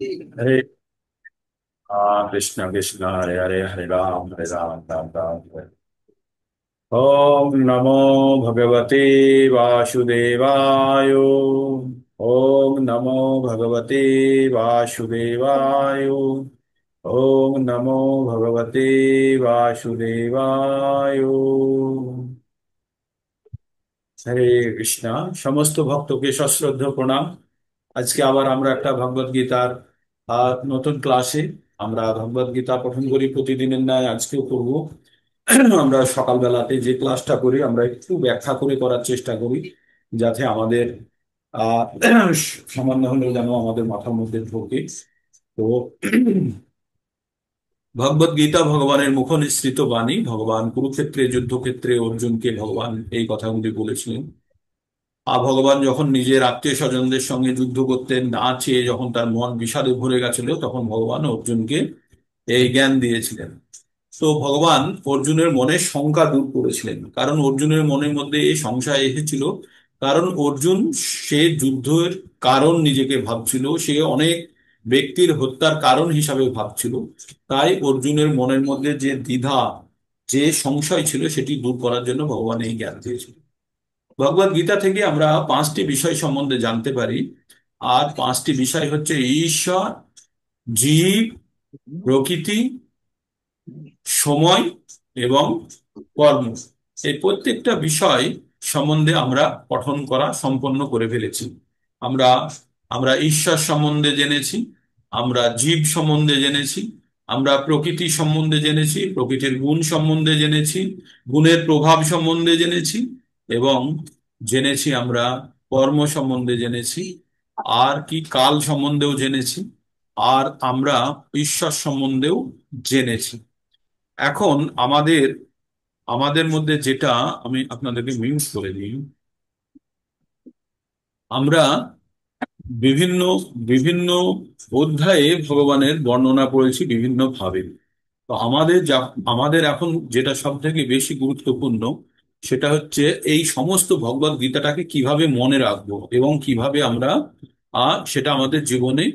हरे कृष्ण कृष्ण हरे हरे हरे राम राम हरे। ओम नमो भगवते वासुदेवाय। ओम नमो भगवते वासुदेवाय। ओम नमो भगवते वासुदेवाय। হরে কৃষ্ণ। সমস্ত ভক্তকে সশ্রদ্ধ প্রণাম। আজকে আবার আমরা একটা ভগবদ গীতার নতুন ক্লাসে আমরা ভগবদ গীতা পঠন করি প্রতিদিনের ন্যায় আজকেও করব। আমরা সকালবেলাতে যে ক্লাসটা করি আমরা একটু ব্যাখ্যা করে করার চেষ্টা করি, যাতে আমাদের আহ সামান্য হলেও যেন আমাদের মাথার মধ্যে ঢোকে। তো ভগবদ গীতা ভগবানের মুখ নিঃসৃত বাণী। ভগবান কুরুক্ষেত্রে যুদ্ধক্ষেত্রে অর্জুনকে ভগবান এই কথাগুলি বলেছিলেন। ভগবান যখন নিজের আত্মীয় স্বজনদের সঙ্গে যুদ্ধ করতে না চেয়ে যখন তার মন বিষাদে ভরে গেছিল, তখন ভগবান অর্জুনকে এই জ্ঞান দিয়েছিলেন। তো ভগবান অর্জুনের মনে শঙ্কা দূর করেছিলেন, কারণ অর্জুনের মনের মধ্যে এই সংশয় এসেছিল। কারণ অর্জুন সে যুদ্ধের কারণ নিজেকে ভাবছিল, সে অনেক ব্যক্তির হত্যার কারণ হিসাবে ভাবছিল। তাই অর্জুনের মনের মধ্যে যে দ্বিধা, যে সংশয় ছিল, সেটি দূর করার জন্য ভগবান এই জ্ঞান দিয়েছিল। ভগবদ গীতা থেকে আমরা পাঁচটি বিষয় সম্বন্ধে জানতে পারি। আর পাঁচটি বিষয় হচ্ছে ঈশ্বর, জীব, প্রকৃতি, সময় এবং কর্ম। এই প্রত্যেকটা বিষয় সম্বন্ধে আমরা পঠন করা সম্পন্ন করে ফেলেছি। আমরা আমরা ঈশ্বর সম্বন্ধে জেনেছি, আমরা জীব সম্বন্ধে জেনেছি, আমরা প্রকৃতি সম্বন্ধে জেনেছি, প্রকৃতির গুণ সম্বন্ধে জেনেছি, গুণের প্রভাব সম্বন্ধে জেনেছি, এবং জেনেছি আমরা কর্ম সম্বন্ধে জেনেছি, আর কি কাল সম্বন্ধেও জেনেছি, আর আমরা ঈশ্বর সম্বন্ধেও জেনেছি। এখন আমাদের আমাদের মধ্যে যেটা, আমি আপনাদেরকে মিউট করে দিই। আমরা বিভিন্ন বিভিন্ন অধ্যায়ে ভগবানের বর্ণনা করেছি বিভিন্ন ভাবে। তো আমাদের এখন যেটা সব থেকে বেশি গুরুত্বপূর্ণ, সেটা হচ্ছে এই সমস্ত ভগবদ গীতাটাকে কিভাবে মনে রাখবো এবং কিভাবে আমরা সেটা আমাদের জীবনে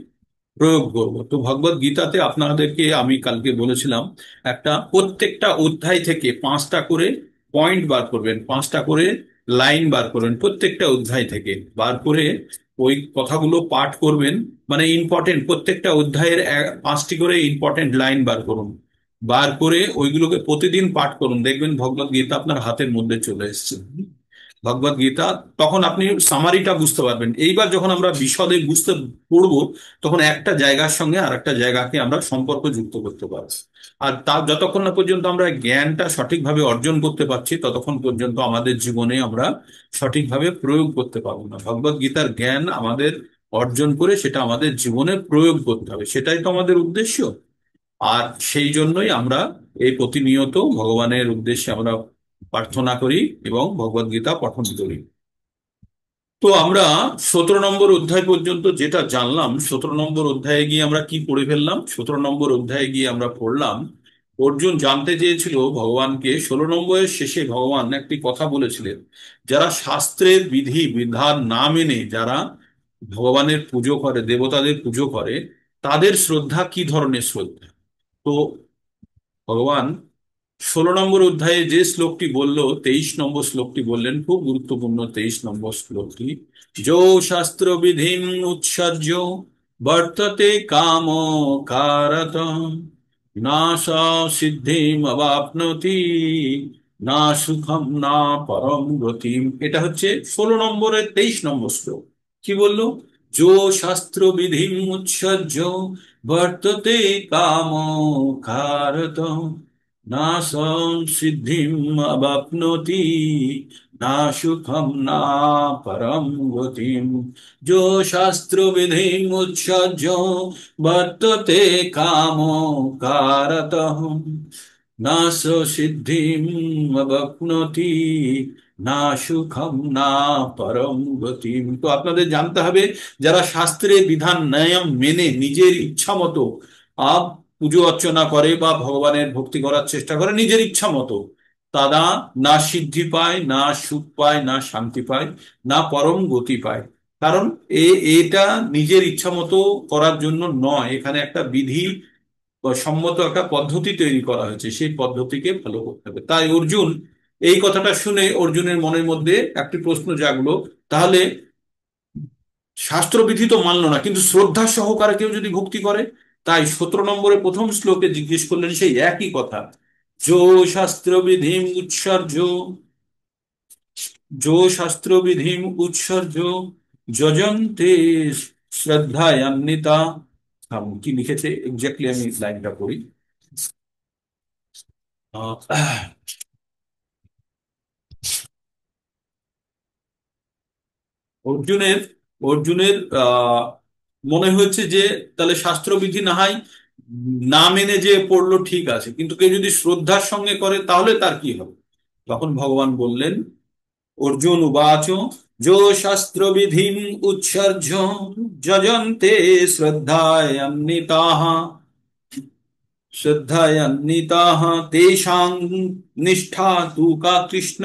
প্রয়োগ করব। তো ভগবদ গীতাতে আপনাদেরকে আমি কালকে বলেছিলাম, প্রত্যেকটা অধ্যায় থেকে পাঁচটা করে পয়েন্ট বার করবেন, পাঁচটা করে লাইন বার করবেন, প্রত্যেকটা অধ্যায় থেকে বার করে ওই কথাগুলো পাঠ করবেন। মানে ইম্পর্টেন্ট, প্রত্যেকটা অধ্যায়ের পাঁচটি করে ইম্পর্টেন্ট লাইন বার করুন। বার করে ওইগুলোকে প্রতিদিন পাঠ করুন, দেখবেন ভগবদ গীতা আপনার হাতের মধ্যে চলে এসেছে। ভগবদ গীতা, তখন আপনি সামারিটা বুঝতে পারবেন। এইবার যখন আমরা বিশদে বুঝতে পড়বো, তখন একটা জায়গার সঙ্গে আর একটা জায়গাকে আমরা সম্পর্ক যুক্ত করতে পারবো। আর তা যতক্ষণ না পর্যন্ত আমরা জ্ঞানটা সঠিকভাবে অর্জন করতে পারছি, ততক্ষণ পর্যন্ত আমাদের জীবনে আমরা সঠিকভাবে প্রয়োগ করতে পারবো না। ভগবদ গীতার জ্ঞান আমাদের অর্জন করে সেটা আমাদের জীবনে প্রয়োগ করতে হবে, সেটাই তো আমাদের উদ্দেশ্য। আর সেই জন্যই আমরা এই প্রতিনিয়ত ভগবানের উদ্দেশ্যে আমরা প্রার্থনা করি এবং ভগবদ গীতা পঠন করি। তো আমরা 17 নম্বর অধ্যায় পর্যন্ত যেটা জানলাম, 17 নম্বর অধ্যায়ে গিয়ে আমরা কি পড়ে ফেললাম? 17 নম্বর অধ্যায়ে গিয়ে আমরা পড়লাম, অর্জুন জানতে চেয়েছিল ভগবানকে। 16 নম্বরের শেষে ভগবান একটি কথা বলেছিলেন, যারা শাস্ত্রের বিধি বিধান না মেনে যারা ভগবানের পুজো করে, দেবতাদের পুজো করে, তাদের শ্রদ্ধা কি ধরনের শ্রদ্ধা। তো ভগবান 16 নম্বর অধ্যায়ে যে শ্লোকটি বলল, 23 নম্বর শ্লোকটি বললেন, খুব গুরুত্বপূর্ণ 23 নম্বর শ্লোকটি। যো শাস্ত্র বিধিম উৎসর্য বর্ততে কাম কারত না স সিদ্ধিম অবাপ্নতি না সুখম না পরম গতিম। এটা হচ্ছে 16 নম্বরের 23 নম্বর শ্লোক। কি বললো? যো শাস্ত্র বিধিম উৎসর্য বর্ততে কাম কারত না সিদ্ধিম অবাপ্নোতি না সুখম না পরম গতিম। যো শাস্ত্র বিধিম উৎসর্য বর্ততে কাম কারতঃ না সিদ্ধিম অবাপ্নোতি না সুখম না পরম গতিম। তো আপনাদের জানতে হবে, যারা শাস্ত্রের বিধান নিয়ম মেনে নিজের ইচ্ছা মতো আপ পুজো অর্চনা করে বা ভগবানের ভক্তি করার চেষ্টা করে নিজের ইচ্ছা মতো, তারা না সিদ্ধি পায়, না সুখ পায়, না শান্তি পায়, না পরম গতি পায়। কারণ এটা নিজের ইচ্ছা মতো করার জন্য নয়, এখানে একটা বিধি বা সম্মত একটা পদ্ধতি তৈরি করা হয়েছে, সেই পদ্ধতিকে ফলো করতে হবে। তাই অর্জুন এই কথাটা শুনে অর্জুনের মনের মধ্যে একটি প্রশ্ন জাগলো, তাহলে শাস্ত্রবিধি তো মানলো না, কিন্তু শ্রদ্ধা সহকারে কেউ যদি ভক্তি করে। তাই 17 নম্বরে প্রথম শ্লোকে জিজ্ঞেস করলেন সেই একই কথা, যো শাস্ত্রবিধিম উৎসর্য, যো শাস্ত্রবিধিম উৎসর্য যজন্তে শ্রদ্ধায়ান্বিতা। কি লিখেছে এক্স্যাক্টলি, আমি লাইনটা পড়ি। আহ, অর্জুনের অর্জুনের মনে হয়েছে যে তাহলে শাস্ত্রবিধি না হয় না মেনে যে পড়লো ঠিক আছে, কিন্তু কেউ যদি শ্রদ্ধার সঙ্গে করে তাহলে তার কি হবে? তখন ভগবান বললেন, অর্জুন উবাচ, যো শাস্ত্রবিধিম উৎসর্য যজন্তে শ্রদ্ধায়ান্বিতাঃ, শ্রদ্ধায়ান্বিতাঃ তেষাং নিষ্ঠা তু কা কৃষ্ণ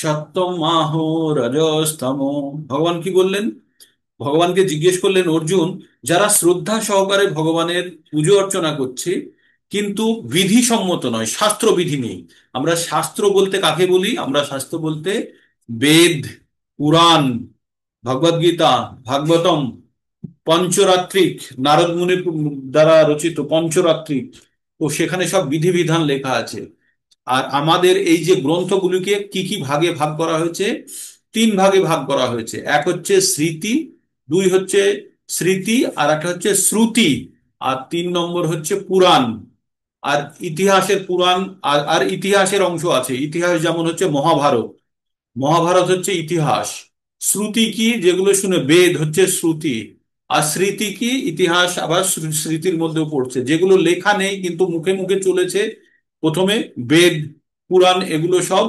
সত্যম আহো রজস্তম। ভগবান কি বললেন? ভগবানকে জিজ্ঞেস করলেন অর্জুন, যারা শ্রদ্ধা সহকারে ভগবানের পুজো অর্চনা করছে কিন্তু বিধি সম্মত নয়, শাস্ত্র বিধি নেই। আমরা শাস্ত্র বলতে কাকে বলি? আমরা শাস্ত্র বলতে বেদ, পুরাণ, ভগবদ গীতা, ভাগবতম, পঞ্চরাত্রিক, নারদ মুনির দ্বারা রচিত পঞ্চরাত্রিক, তো সেখানে সব বিধিবিধান লেখা আছে। আর আমাদের এই যে গ্রন্থগুলিকে কি কি ভাগে ভাগ করা হয়েছে? 3 ভাগে ভাগ করা হয়েছে। এক হচ্ছে স্মৃতি, দুই হচ্ছে স্মৃতি, আর একটা হচ্ছে শ্রুতি, আর 3 নম্বর হচ্ছে পুরাণ। আর ইতিহাসের পুরাণ, আর ইতিহাসের অংশ আছে। ইতিহাস যেমন হচ্ছে মহাভারত, মহাভারত হচ্ছে ইতিহাস। শ্রুতি কি? যেগুলো শুনে, বেদ হচ্ছে শ্রুতি। আর স্মৃতি কি? ইতিহাস আবার স্মৃতির মধ্যেও পড়ছে, যেগুলো লেখা নেই কিন্তু মুখে মুখে চলেছে। প্রথমে বেদ, পুরাণ এগুলো সব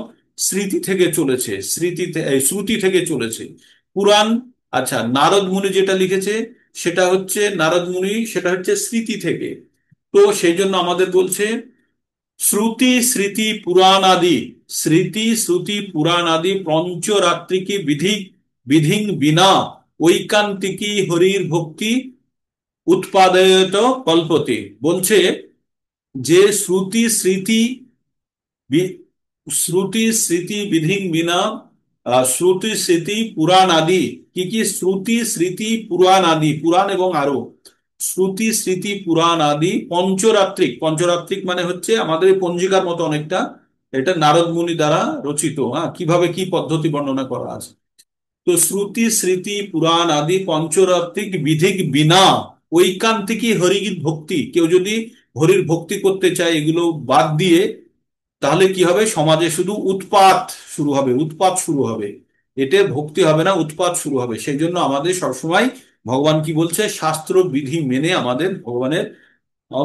স্মৃতি থেকে চলেছে, শ্রুতি থেকে চলেছে। পুরাণ, আচ্ছা, নারদ মুনি যেটা লিখেছে সেটা হচ্ছে নারদ মুনি, সেটা হচ্ছে স্মৃতি থেকে। তো সেই জন্য আমাদের বলছে শ্রুতি স্মৃতি পুরাণ আদি, স্মৃতি শ্রুতি পুরাণ আদি পঞ্চরাত্রিকি বিধি বিধিং বিনা ঐকান্তিকি হরির ভক্তি উৎপাদয়ত কল্পতে। বলছে যে শ্রুতি স্মৃতি বি- শ্রুতি স্মৃতি বিধিং বিনা, শ্রুতি স্মৃতি পুরাণ আদি, কি কি? শ্রুতি স্মৃতি পুরাণ আদি, পুরাণ এবং আরো, শ্রুতি স্মৃতি পুরাণ আদি পঞ্চরাত্রিক, পঞ্চরাত্রিক মানে হচ্ছে আমাদের এই পঞ্জিকার মতো অনেকটা, এটা নারদ মুনি দ্বারা রচিত। হ্যাঁ, কিভাবে কি পদ্ধতি বর্ণনা করা আছে। তো শ্রুতি স্মৃতি পুরাণ আদি পঞ্চরাত্রিক বিধিক বিনা ঐকান্তিকী হরির ভক্তি, কেউ যদি হরির ভক্তি করতে চায় এগুলো বাদ দিয়ে, তাহলে কি হবে? সমাজে শুধু উৎপাত শুরু হবে, উৎপাত শুরু হবে। এতে ভক্তি হবে না, উৎপাত শুরু হবে। সেই জন্য আমাদের সবসময় ভগবান কি বলছে, শাস্ত্র বিধি মেনে আমাদের ভগবানের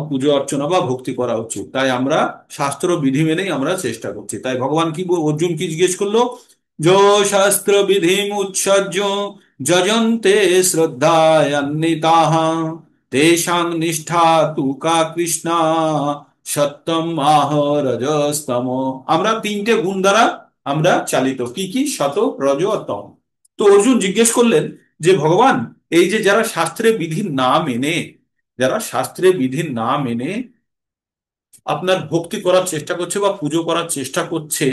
পুজো অর্চনা বা ভক্তি করা উচিত। তাই আমরা শাস্ত্র বিধি মেনেই আমরা চেষ্টা করছি। তাই ভগবান কি অর্জুন কি জিজ্ঞেস করলো, যো শাস্ত্র বিধিম উৎসর্য যজন্তে শ্রদ্ধায়ান্বিতাঃ তেষাং নিষ্ঠা তু কা কৃষ্ণা সত্যম আহ রজস্তম। আমরা 3টে গুণ দ্বারা আমরা চালিত, কি কি? সত, রজ আর তম। তো অর্জুন জিজ্ঞেস করলেন যে ভগবান, এই যে যারা শাস্ত্রের বিধি না মেনে, যারা শাস্ত্রের বিধি না মেনে আপনার ভক্তি করার চেষ্টা করছে বা পুজো করার চেষ্টা করছে,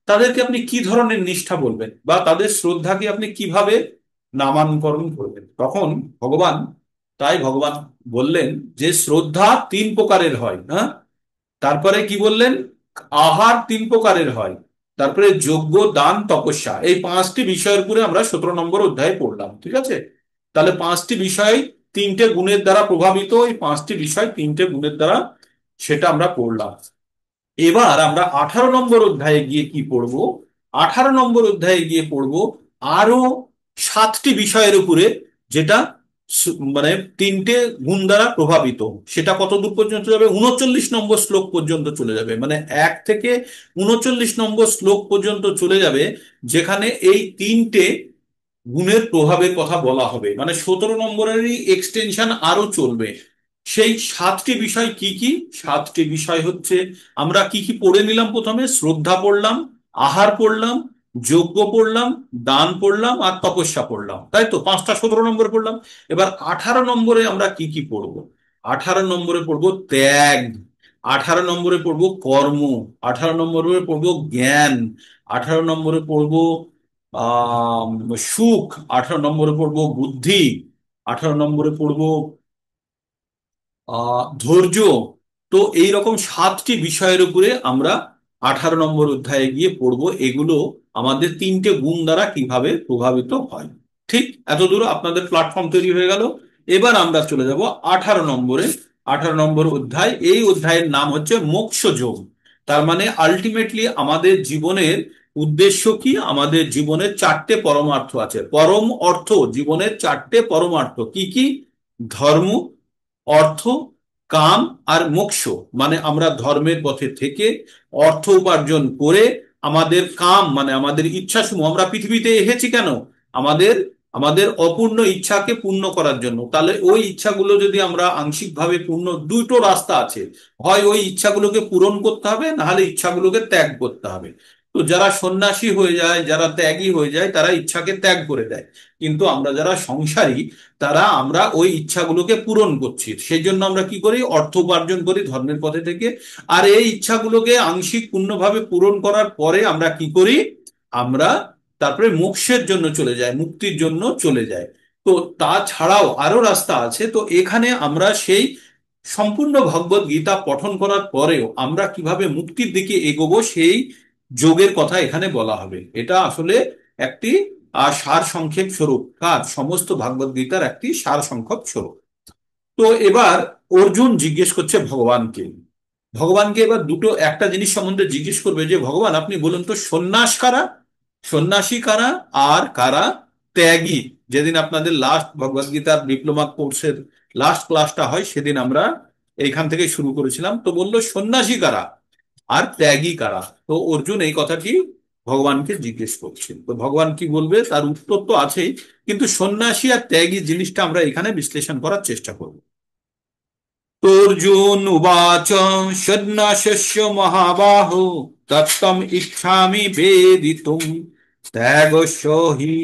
তাদেরকে আপনি কি ধরনের নিষ্ঠা বলবেন, বা তাদের শ্রদ্ধাকে আপনি কিভাবে নামাঙ্করণ করবেন? তখন ভগবান, তাই ভগবান বললেন যে শ্রদ্ধা 3 প্রকারের হয়। হ্যাঁ, তারপরে কি বললেন? আহার 3 প্রকারের হয়। তারপরে যজ্ঞ, দান, তপস্যা, এই 5টি বিষয়ের উপরে আমরা 17 নম্বর অধ্যায়ে পড়লাম। ঠিক আছে? তাহলে 5টি বিষয় 3টে গুণের দ্বারা প্রভাবিত, এই 5টি বিষয় 3টে গুণের দ্বারা, সেটা আমরা পড়লাম। এবার আমরা 18 নম্বর অধ্যায়ে গিয়ে কি পড়বো? 18 নম্বর অধ্যায়ে গিয়ে পড়বো আরো 7টি বিষয়ের উপরে, যেটা মানে 3টে গুণ দ্বারা প্রভাবিত। সেটা কত দূর পর্যন্ত যাবে? 39 নম্বর শ্লোক পর্যন্ত চলে যাবে, মানে 1 থেকে 39 নম্বর শ্লোক পর্যন্ত চলে যাবে, যেখানে এই 3টে গুণের প্রভাবের কথা বলা হবে। মানে 17 নম্বরেরই এক্সটেনশন আরো চলবে। সেই 7টি বিষয় কি কি? 7টি বিষয় হচ্ছে, আমরা কি কি পড়ে নিলাম? প্রথমে শ্রদ্ধা পড়লাম, আহার পড়লাম, যজ্ঞ পড়লাম, দান পড়লাম, আর তপস্যা পড়লাম, তাই তো 5টা 17 নম্বরে পড়লাম। এবার 18 নম্বরে আমরা কি কি পড়বো? 18 নম্বরে পড়বো ত্যাগ, 18 নম্বরে পড়বো কর্ম, 18 নম্বরে পড়বো জ্ঞান, 18 নম্বরে পড়বো আহ সুখ, 18 নম্বরে পড়বো বুদ্ধি, 18 নম্বরে পড়বো ধৈর্য। তো এই রকম 7টি বিষয়ের উপরে আমরা 18 নম্বর অধ্যায়ে গিয়ে পড়বো, এগুলো আমাদের 3টে গুণ দ্বারা কিভাবে প্রভাবিত হয়। ঠিক এতদূর আপনাদের প্ল্যাটফর্ম তৈরি হয়ে গেল। এবার আমরা চলে যাব 18 নম্বরে। 18 নম্বর অধ্যায়, এই অধ্যায়ের নাম হচ্ছে মোক্ষযোগ। তার মানে আলটিমেটলি আমাদের জীবনের উদ্দেশ্য কি, আমাদের জীবনের 4টে পরমার্থ আছে। পরম অর্থ, জীবনের 4টে পরমার্থ কি কি? ধর্ম, অর্থ, কাম আর মোক্ষ। মানে আমরা ধর্মের পথে থেকে অর্থ উপার্জন করে আমাদের কাম মানে আমাদের ইচ্ছা সমূহ, আমরা পৃথিবীতে এসেছি কেন? আমাদের আমাদের অপূর্ণ ইচ্ছাকে পূর্ণ করার জন্য। তাহলে ওই ইচ্ছাগুলো যদি আমরা আংশিকভাবে পূর্ণ, দুটো রাস্তা আছে, হয় ওই ইচ্ছাগুলোকে পূরণ করতে হবে, না হলে ইচ্ছাগুলোকে ত্যাগ করতে হবে। তো যারা সন্ন্যাসী হয়ে যায়, যারা ত্যাগী হয়ে যায়, তারা ইচ্ছাকে ত্যাগ করে দেয়। কিন্তু আমরা যারা সংসারী, আমরা ওই ইচ্ছাগুলোকে পূরণ করছি, সেই জন্য আমরা কি করি? অর্থ উপার্জন করি ধর্মের পথে থেকে। আর এই ইচ্ছাগুলোকে আংশিক পূর্ণভাবে পূরণ করার পরে আমরা কি করি? আমরা তারপরে মোক্ষের জন্য চলে যাই, মুক্তির জন্য চলে যাই। তো তাছাড়াও আরো রাস্তা আছে। তো এখানে আমরা সেই সম্পূর্ণ ভগবত গীতা পঠন করার পরেও আমরা কিভাবে মুক্তির দিকে এগোবো, সেই যোগের কথা এখানে বলা হবে। এটা আসলে একটি সার সংক্ষেপ স্বরূপ, কার সমস্ত ভাগবত গীতার একটি সার সংক্ষেপ স্বরূপ। তো এবার অর্জুন জিজ্ঞেস করছে ভগবানকে। ভগবানকে এবার দুটো একটা জিনিস সম্বন্ধে জিজ্ঞেস করবে যে, ভগবান আপনি বলুন তো সন্ন্যাস কারা, সন্ন্যাসী কারা, আর কারা ত্যাগী? যেদিন আপনাদের লাস্ট ভগবত গীতার ডিপ্লোমা কোর্সের লাস্ট ক্লাসটা হয়, সেদিন আমরা এইখান থেকে শুরু করেছিলাম। তো বললো সন্ন্যাসী কারা আর ত্যাগী কারা। তো অর্জুন এই কথাটি ভগবানকে জিজ্ঞেস করছে। তো ভগবান কি বলবে তার উত্তর তো আছেই, কিন্তু সন্ন্যাসী আর ত্যাগী জিনিসটা আমরা এখানে বিশ্লেষণ করার চেষ্টা করব। তো অর্জুন উবাচ সন্ন্যাসস্য মহাবাহো তত্ত্বম ইচ্ছামি বেদিতুম ত্যাগস্য হি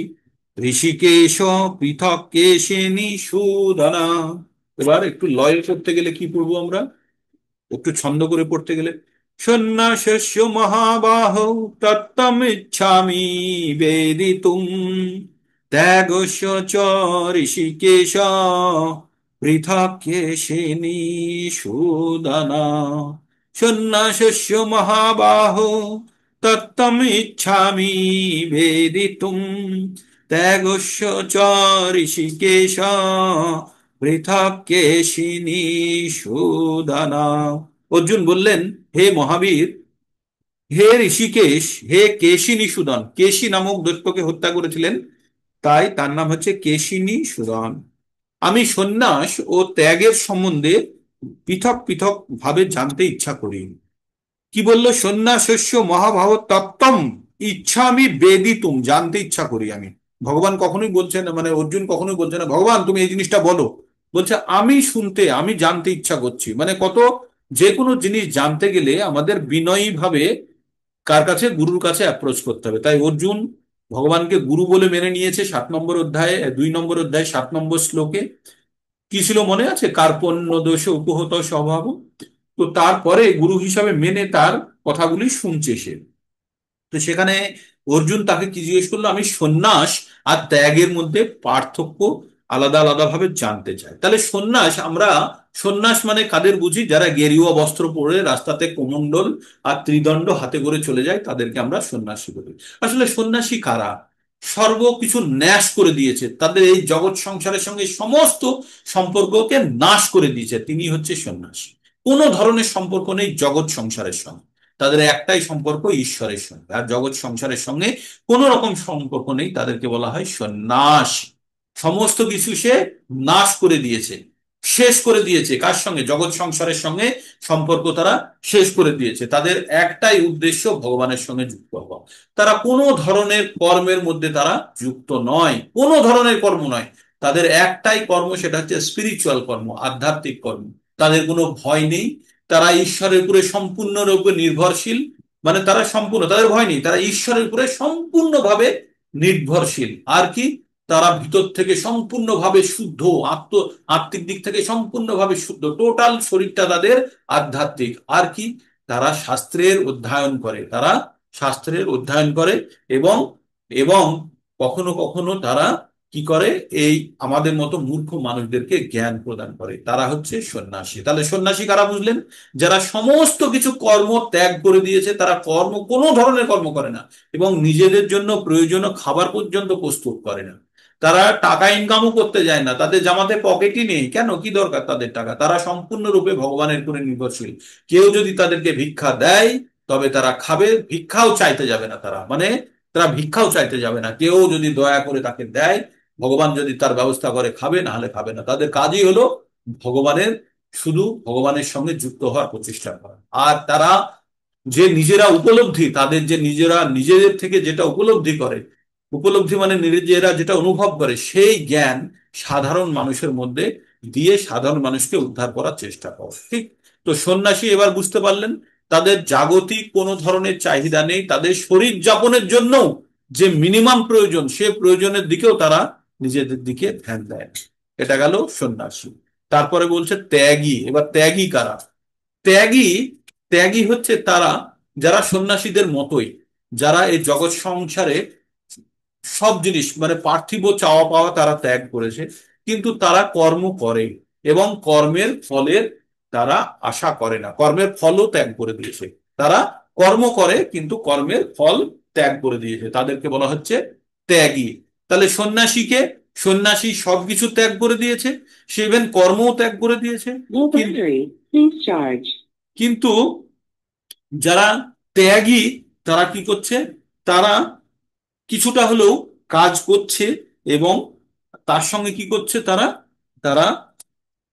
ঋষিকেশ পৃথক কেশিনী সূদনা। এবার একটু লয় করতে গেলে কি পড়বো আমরা? একটু ছন্দ করে পড়তে গেলে, সন্ন্যাসস্য মহাবাহো তত্ত্বমিচ্ছামি বেদিতুম ত্যাগস্য চ ঋষিকেশ পৃথক কেশিনী সূদনা। সন্ন্যাসস্য মহাবাহো তত্ত্বমিচ্ছামি বেদিতুম ত্যাগস্য চ ঋষিকেশ পৃথক কেশিনী সূদনা। অর্জুন বললেন, হে মহাবীর, হে ঋষিকেশ, হে কেশিনী সুদন। কেশী নামক দৈত্যকে হত্যা করেছিলেন, তাই তার নাম হচ্ছে কেশিনী সুদন। আমি সন্ন্যাস ও ত্যাগের সম্বন্ধে পৃথক পৃথক ভাবে জানতে ইচ্ছা করি। কি বললো? সন্ন্যাসস্য মহাভাব তত্ত্বম ইচ্ছা আমি বেদিতুম, জানতে ইচ্ছা করি আমি। ভগবান কখনোই বলছেন না, মানে অর্জুন কখনোই বলছে না ভগবান তুমি এই জিনিসটা বলো। বলছে আমি শুনতে, আমি জানতে ইচ্ছা করছি। মানে কত, যে কোনো জিনিস জানতে গেলে আমাদের বিনয়ী ভাবে কার কাছে? গুরুর কাছে অ্যাপ্রোচ করতে হবে। তাই অর্জুন ভগবানকে গুরু বলে মেনে নিয়েছে। 7 নম্বর অধ্যায়ে, 2 নম্বর অধ্যায় 7 নম্বর শ্লোকে কি ছিল মনে আছে? কার্পণ্য দোষ উপহত স্বভাব। তো তারপরে গুরু হিসাবে মেনে তার কথাগুলি শুনছে সে। তো সেখানে অর্জুন তাকে কি জিজ্ঞেস করলো? আমি সন্ন্যাস আর ত্যাগের মধ্যে পার্থক্য আলাদা আলাদা ভাবে জানতে চাই। তাহলে সন্ন্যাস, আমরা সন্ন্যাস মানে কাদের বুঝি? যারা গেরুয়া বস্ত্র পরে রাস্তাতে কোমণ্ডল আর ত্রিদণ্ড হাতে করে চলে যায়, তাদেরকে আমরা সন্ন্যাসী বলি। আসলে সন্ন্যাসী কারা? সর্বকিছু ন্যাশ করে দিয়েছে, তাদের এই জগৎ সংসারের সঙ্গে সমস্ত সম্পর্ককে নাশ করে দিয়েছে, তিনি হচ্ছে সন্ন্যাসী। কোনো ধরনের সম্পর্ক নেই জগৎ সংসারের সঙ্গে, তাদের একটাই সম্পর্ক ঈশ্বরের সঙ্গে। আর জগৎ সংসারের সঙ্গে কোনো রকম সম্পর্ক নেই, তাদেরকে বলা হয় সন্ন্যাস। সমস্ত কিছু সে নাশ করে দিয়েছে, শেষ করে দিয়েছে। কার সঙ্গে? জগৎ সংসারের সঙ্গে সম্পর্ক তারা শেষ করে দিয়েছে। তাদের একটাই উদ্দেশ্য ভগবানের সঙ্গে যুক্ত হওয়া। তারা কোনো ধরনের কর্মের মধ্যে তারা যুক্ত নয়, কোনো ধরনের কর্ম নয়। তাদের একটাই কর্ম, সেটা হচ্ছে স্পিরিচুয়াল কর্ম, আধ্যাত্মিক কর্ম। তাদের কোনো ভয় নেই, তারা ঈশ্বরের উপরে সম্পূর্ণরূপে নির্ভরশীল। মানে তারা সম্পূর্ণ, তাদের ভয় নেই, তারা ঈশ্বরের উপরে সম্পূর্ণভাবে নির্ভরশীল। আর কি, তারা ভিতর থেকে সম্পূর্ণভাবে শুদ্ধ, আত্মিক দিক থেকে সম্পূর্ণভাবে শুদ্ধ, টোটাল শরীরটা তাদের আধ্যাত্মিক। আর কি, তারা শাস্ত্রের অধ্যয়ন করে, তারা শাস্ত্রের অধ্যয়ন করে, এবং এবং কখনো কখনো তারা কি করে, এই আমাদের মতো মূর্খ মানুষদেরকে জ্ঞান প্রদান করে। তারা হচ্ছে সন্ন্যাসী। তাহলে সন্ন্যাসী কারা বুঝলেন? যারা সমস্ত কিছু কর্ম ত্যাগ করে দিয়েছে, তারা কোনো ধরনের কর্ম করে না, এবং নিজেদের জন্য প্রয়োজনীয় খাবার পর্যন্ত প্রস্তুত করে না। তারা টাকা ইনকামও করতে যায় না, তাদের জামাতে পকেটই নেই, কেন, কি দরকার তাদের টাকা? তারা সম্পূর্ণরূপে ভগবানের উপরে নির্ভরশীল। কেউ যদি তাদেরকে ভিক্ষা দেয় তবে তারা খাবে, ভিক্ষাও চাইতে যাবে না তারা, মানে তারা ভিক্ষাও চাইতে যাবে না। কেউ যদি দয়া করে তাকে দেয়, ভগবান যদি তার ব্যবস্থা করে, খাবে, না হলে খাবে না। তাদের কাজই হলো ভগবানের, শুধু ভগবানের সঙ্গে যুক্ত হওয়ার প্রচেষ্টা করা। আর তারা যে নিজেরা উপলব্ধি, তাদের যে নিজেরা নিজেদের থেকে যেটা উপলব্ধি করে, উপলব্ধি মানে নিজেরা যেটা অনুভব করে, সেই জ্ঞান সাধারণ মানুষের মধ্যে দিয়ে সাধারণ মানুষকে উদ্ধার করার চেষ্টা করে। ঠিক? তো সন্ন্যাসী এবার বুঝতে পারলেন, তাদের জাগতিক কোনো ধরনের চাহিদা নেই, তাদের শরীর যাপনের জন্য যে মিনিমাম প্রয়োজন, সে প্রয়োজনের দিকেও তারা নিজেদের দিকে ধ্যান দেয়। এটা গেল সন্ন্যাসী। তারপরে বলছে ত্যাগী। এবার ত্যাগী কারা? ত্যাগী, ত্যাগী হচ্ছে তারা যারা সন্ন্যাসীদের মতোই, যারা এই জগৎ সংসারে সব জিনিস মানে পার্থিব চাওয়া পাওয়া তারা ত্যাগ করেছে, কিন্তু তারা কর্ম করে, এবং কর্মের ফলের তারা আশা করে না, কর্মের ফলও ত্যাগ করে দিয়েছে। তারা কর্ম করে কিন্তু কর্মের ফল ত্যাগ করে দিয়েছে, তাদেরকে বলা হচ্ছে ত্যাগী। তাহলে সন্ন্যাসীকে, সন্ন্যাসী সবকিছু ত্যাগ করে দিয়েছে, সে ইভেন কর্মও ত্যাগ করে দিয়েছে। কিন্তু যারা ত্যাগী, তারা কি করছে? তারা কিছুটা হলেও কাজ করছে, এবং তার সঙ্গে কি করছে তারা, তারা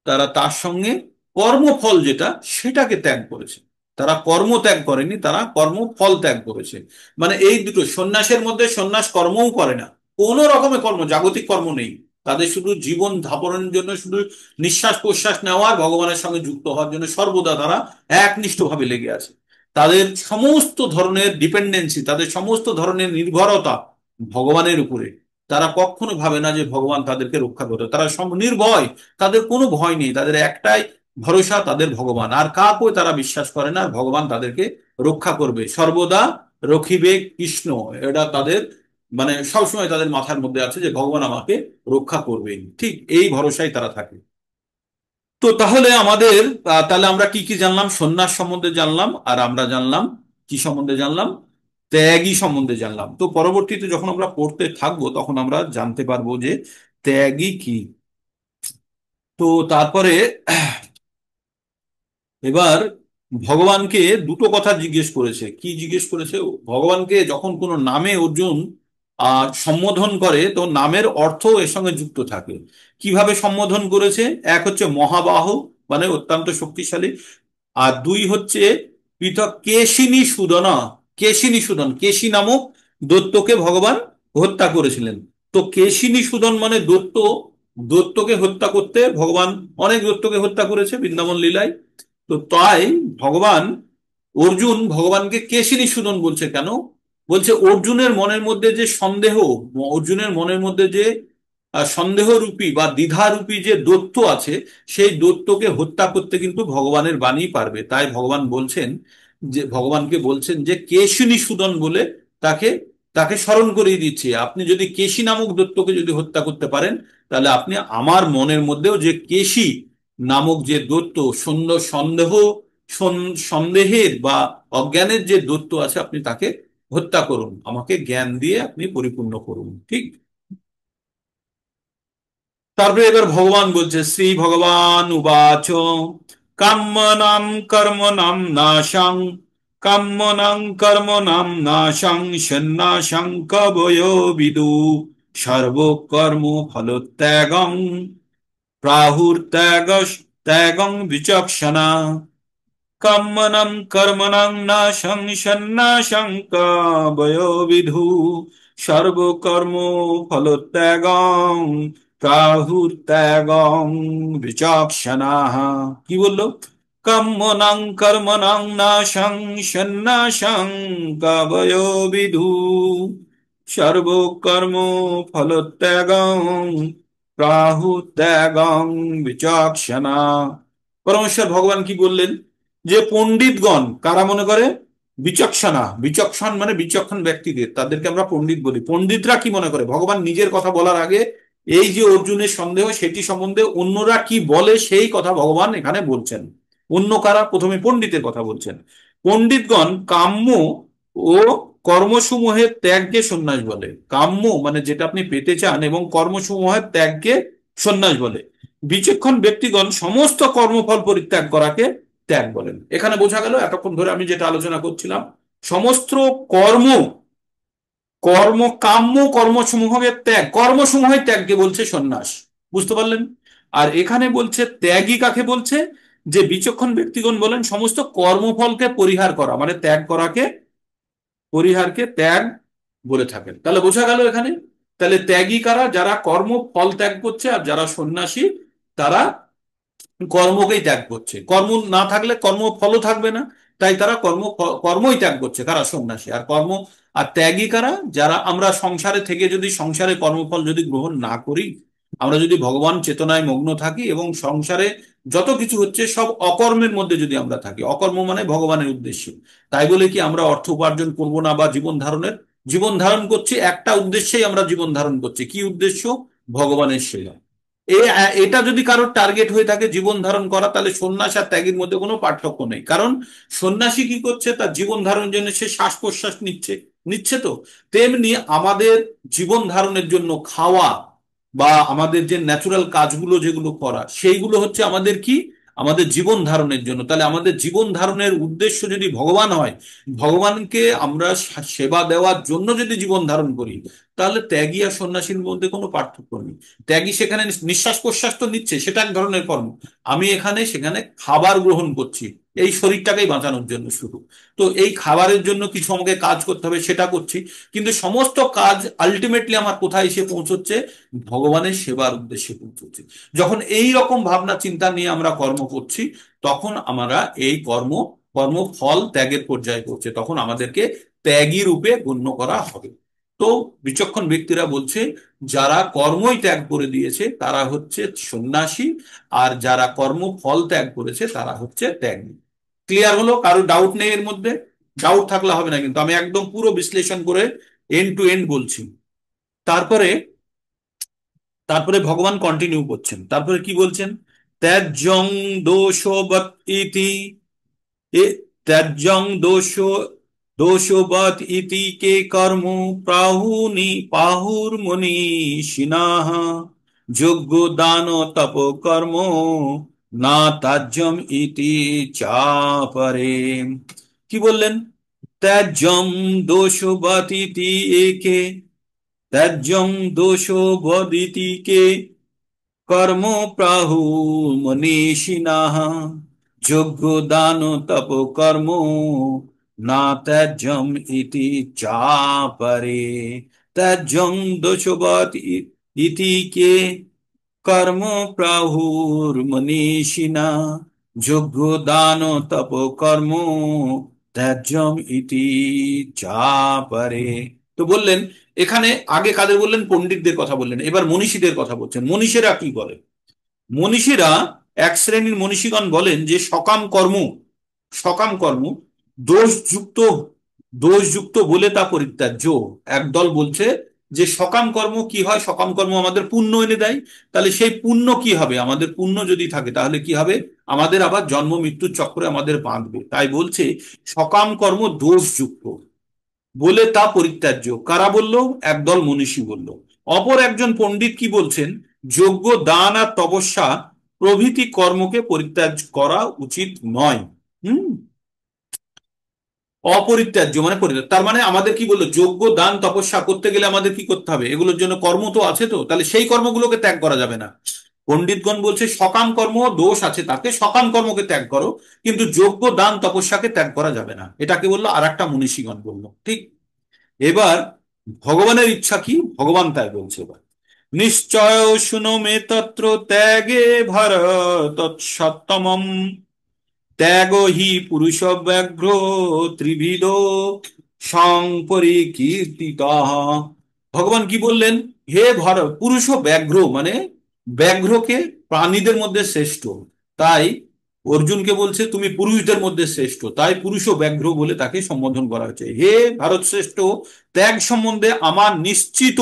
তারা তার সঙ্গে কর্মফল যেটা, সেটাকে ত্যাগ করেছে। তারা কর্ম ত্যাগ করেনি, তারা কর্মফল ত্যাগ করেছে। মানে এই দুটো, সন্ন্যাসের মধ্যে সন্ন্যাস কর্মও করে না, কোনো রকমের কর্ম, জাগতিক কর্ম নেই। তাদের শুধু জীবন ধারণের জন্য, শুধু নিঃশ্বাস প্রশ্বাস নেওয়ার, ভগবানের সঙ্গে যুক্ত হওয়ার জন্য সর্বদা তারা একনিষ্ঠভাবে লেগে আছে। তাদের সমস্ত ধরনের ডিপেন্ডেন্সি, তাদের সমস্ত ধরনের নির্ভরতা ভগবানের উপরে। তারা কখনো ভাবে না যে ভগবান তাদেরকে রক্ষা করবে, তারা নির্ভয়, তাদের কোনো ভয় নেই, তাদের একটাই ভরসা, তাদের ভগবান। আর কাউকে তারা বিশ্বাস করে না, আর ভগবান তাদেরকে রক্ষা করবে, সর্বদা রক্ষিবে কৃষ্ণ। এটা তাদের মানে সবসময় তাদের মাথার মধ্যে আছে যে ভগবান আমাকে রক্ষা করবেন, ঠিক এই ভরসায় তারা থাকে। তো তাহলে আমাদের তাহলে আমরা কি কি জানলাম? সন্ন্যাস সম্বন্ধে জানলাম, আর আমরা জানলাম কি সম্বন্ধে জানলাম? ত্যাগী সম্বন্ধে জানলাম। তো পরবর্তীতে যখন আমরা পড়তে থাকবো তখন আমরা জানতে পারবো যে ত্যাগী কি। তো তারপরে এবার ভগবানকে দুটো কথা জিজ্ঞেস করেছে। কি জিজ্ঞেস করেছে? ভগবানকে যখন কোনো নামে অর্জুন সম্বোধন করে, তো নামের অর্থ এর সঙ্গে যুক্ত থাকে। কিভাবে সম্বোধন করেছে? এক হচ্ছে মহাবাহ, মানে অত্যন্ত শক্তিশালী। আর দুই হচ্ছে পৃথক কেশিনী সুদনা। কেশিনী সুদন, কেশী নামক দৈত্যকে ভগবান হত্যা করেছিলেন। তো কেশিনী সুদন মানে দৈত্য, দৈত্যকে হত্যা করতে ভগবান অনেক দৈত্যকে হত্যা করেছে বৃন্দাবন লীলায়। তো তাই ভগবান, অর্জুন ভগবানকে কেশিনী সুদন বলছে কেন? বলছে অর্জুনের মনের মধ্যে যে সন্দেহ, অর্জুনের মনের মধ্যে যে সন্দেহ রূপী বা দ্বিধা রূপী যে দৈত্য আছে, সেই দৈত্যকে হত্যা করতে কিন্তু ভগবানের বাণী পারবে। তাই ভগবান বলছেন, যে ভগবানকে বলছেন যে কেশিনী সুদন বলে তাকে তাকে স্মরণ করিয়ে দিচ্ছে, আপনি যদি কেশী নামক দৈত্যকে যদি হত্যা করতে পারেন, তাহলে আপনি আমার মনের মধ্যেও যে কেশী নামক যে দৈত্য, সন্দেহ, সন্দেহের বা অজ্ঞানের যে দৈত্য আছে, আপনি তাকে হত্যা করুন, আমাকে জ্ঞান দিয়ে আপনি পরিপূর্ণ করুন। ঠিক? তারপরে এবার ভগবান বলছে, শ্রী ভগবান উবাচ কাম্যনাম কর্মণাম নাশং, কাম্যনাং কর্মণাম নাশং সন্ন্যাসং কবയോ বিদু সর্বকর্ম ফলত্যাগং প্রাহুর্ত্যাগ ত্যাগং বিচক্ষণা। কম্মনম কর্মণং নাশং সন্ন্যাসং কবयो বিধু সর্বকর্ম ফলত্যাগং প্রাহুর্ত্যাগং বিচক্ষণাঃ। কি বললো? কাম্যনাং কর্মণাং নাশং সন্ন্যাসং কবয়ো বিধু সর্বকর্ম ফলত্যাগং প্রাহুত্যাগং বিচক্ষণা। পরমেশ্বর ভগবান কি বললেন? যে পণ্ডিতগণ কারা মনে করে? বিচক্ষণা, বিচক্ষণ মানে বিচক্ষণ ব্যক্তিদের, তাদেরকে আমরা পণ্ডিত বলি। পণ্ডিতরা কি মনে করে? ভগবান নিজের কথা বলার আগে এই যে অর্জুনের সন্দেহ, সেটি সম্বন্ধে অন্যরা কি বলে সেই কথা ভগবান এখানে বলছেন। অন্য কারা? প্রথমে পণ্ডিতের কথা বলছেন। পণ্ডিতগণ কাম্য ও কর্মসমূহের ত্যাগকে সন্ন্যাস বলে। কাম্য মানে যেটা আপনি পেতে চান, এবং কর্মসমূহের ত্যাগকে সন্ন্যাস বলে। বিচক্ষণ ব্যক্তিগণ সমস্ত কর্মফল পরিত্যাগ করাকে ত্যাগ বলেন। এখানে বোঝা গেল এতক্ষণ ধরে আমি যেটা আলোচনা করছিলাম, সমস্ত কর্ম, কর্ম কাম্য কর্মসমূহের ত্যাগ, কর্মসমূহের ত্যাগকে বলছে সন্ন্যাস। বুঝতে পারলেন? আর এখানে বলছে ত্যাগী কাকে বলছে? যে বিচক্ষণ ব্যক্তিগণ বলেন সমস্ত কর্মফলকে পরিহার করা, মানে ত্যাগ করাকে, পরিহারকে ত্যাগ বলে থাকেন। তাহলে বোঝা গেল এখানে, তাহলে ত্যাগী কারা? যারা কর্ম ফল ত্যাগ করছে। আর যারা সন্ন্যাসী, তারা কর্মকেই ত্যাগ করছে। কর্ম না থাকলে কর্ম ফলও থাকবে না, তাই তারা কর্মই ত্যাগ করছে। কারা? সন্ন্যাসী। আর কর্ম আর ত্যাগী কারা? যারা আমরা সংসারে থেকে যদি সংসারে কর্মফল যদি গ্রহণ না করি, আমরা যদি ভগবান চেতনায় মগ্ন থাকি এবং সংসারে যত কিছু হচ্ছে সব অকর্মের মধ্যে যদি আমরা থাকি, অকর্ম মানে ভগবানের উদ্দেশ্যে, তাই বলে কি আমরা অর্থ উপার্জন করব না বা জীবন ধারণ করছি একটা উদ্দেশ্যেই আমরা জীবন ধারণ করছি। কি উদ্দেশ্য? ভগবানের সেবা। এটা যদি কারোর টার্গেট হয়ে থাকে জীবন ধারণ করা, তাহলে সন্ন্যাস আর ত্যাগের মধ্যে কোনো পার্থক্য নেই। কারণ সন্ন্যাসী কি করছে? তার জীবন ধারণের জন্য সে শ্বাস প্রশ্বাস নিচ্ছে, নিচ্ছে তো। তেমনি আমাদের জীবন ধারণের জন্য খাওয়া বা আমাদের যে ন্যাচুরাল কাজগুলো যেগুলো করা, সেইগুলো হচ্ছে আমাদের কি? আমাদের জীবন ধারণের জন্য। তাহলে আমাদের জীবন ধারণের উদ্দেশ্য যদি ভগবান হয়, ভগবানকে আমরা সেবা দেওয়ার জন্য যদি জীবন ধারণ করি, তাহলে ত্যাগী আর সন্ন্যাসীর মধ্যে কোনো পার্থক্য নেই। ত্যাগী সেখানে নিঃশ্বাস প্রশ্বাস তো নিচ্ছে, সেটা এক ধরনের কর্ম। আমি এখানে সেখানে খাবার গ্রহণ করছি এই শরীরটাকেই বাঁচানোর জন্য শুধু। তো এই খাবারের জন্য কিছু আমাকে কাজ করতে হবে, সেটা করছি। কিন্তু সমস্ত কাজ আলটিমেটলি আমার কোথায় এসে পৌঁছচ্ছে? ভগবানের সেবার উদ্দেশ্যে পৌঁছচ্ছে। যখন এই রকম ভাবনা চিন্তা নিয়ে আমরা কর্ম করছি, তখন আমরা এই কর্মফল ত্যাগের পর্যায়ে পৌঁছে, তখন আমাদেরকে ত্যাগী রূপে গণ্য করা হবে। তো বিচক্ষণ ব্যক্তিরা বলছে যারা কর্মই ত্যাগ করে দিয়েছে তারা হচ্ছে সন্ন্যাসী, আর যারা কর্ম ফল ত্যাগ করেছে তারা হচ্ছে ত্যাগী। ক্লিয়ার হলো? কারো ডাউট নেই এর মধ্যে? ডাউট থাকলে হবে না, কিন্তু আমি একদম পুরো বিশ্লেষণ করে এন্ড টু এন্ড বলছি। তারপরে তারপরে ভগবান কন্টিনিউ করছেন, তারপরে কি বলছেন? ত্যাজ্যং দোষবৎ ইতি, এ ত্যাজ্যং দোষবৎ ইতি কে কর্ম পাহুর্মনীষিণাঃ যজ্ঞ দান তপ কর্ম না তাজ্যম ইতি চাপরে। কি বললেন? ত্যাজ্যং দোষবৎ ইতি একে, ত্যাজ্যং দোষবদিতি কে কর্ম প্রাহু মনীষিণাঃ যজ্ঞ দান তপ কর্ম না ত্যাজ্যম ইতি চাপরে। ত্যাজ্যং দোষবৎ ইতি কে কর্ম প্রাহুর মনীষিণা যজ্ঞ দান তপ কর্ম ত্যাজ্যম ইতি চাপরে। তো বললেন এখানে, আগে কাদের বললেন? পণ্ডিতদের কথা বললেন, এবার মনীষীদের কথা বলছেন। মনীষীরা কি বলে? মনীষীরা, এক শ্রেণীর মনীষীগণ বলেন যে সকাম কর্ম, সকাম কর্ম দোষযুক্ত, দোষযুক্ত বলে তা পরিত্যাজ্য। একদল বলছে যে সকাম কর্ম কি হয়? সকাম কর্ম আমাদের পুণ্য এনে দেয়। তাহলে সেই পুণ্য কি হবে? আমাদের পুণ্য যদি থাকে তাহলে কি হবে? আমাদের আবার জন্ম মৃত্যুর চক্রে আমাদের বাঁধবে। তাই বলছে সকাম কর্ম দোষযুক্ত বলে তা পরিত্যাজ্য। কারা বলল? একদল মনীষী বলল। অপর একজন পণ্ডিত কি বলছেন? যজ্ঞ দান আর তপস্যা প্রভৃতি কর্মকে পরিত্যাগ করা উচিত নয়। হুম, অপরিত্যাজ্য মানে পরিত্যাগ। তার মানে আমাদের কি বললো? যজ্ঞ দান তপস্যা করতে গেলে আমাদের কি করতে হবে? এগুলোর জন্য কর্ম তো আছে, তো তাহলে সেই কর্মগুলোকে ত্যাগ করা যাবে না। পণ্ডিতগণ বলছে সকাম কর্ম দোষ আছে, তাকে সকাম কর্মকে ত্যাগ করো, কিন্তু যজ্ঞ দান তপস্যাকে ত্যাগ করা যাবে না। এটাকে বললো আর একটা মনীষীগণ বললো। ঠিক। এবার ভগবানের ইচ্ছা কি? ভগবান তাই বলছে এবার, নিশ্চয় শুনো মে তত্র ত্যাগে ভারত সত্তমম ত্যাগ হি পুরুষ ব্যাঘ্র ত্রিবিধ সংপরিকীর্তিত। ভগবান কি বললেন? হে পুরুষ ব্যাঘ্র মানে ব্যাঘ্রকে প্রাণীদের মধ্যে শ্রেষ্ঠ, তাই অর্জুনকে বলছে তুমি পুরুষদের মধ্যে শ্রেষ্ঠ, তাই পুরুষ ও ব্যাঘ্র বলে তাকে সম্বোধন করা হচ্ছে। হে ভারত শ্রেষ্ঠ, ত্যাগ সম্বন্ধে আমার নিশ্চিত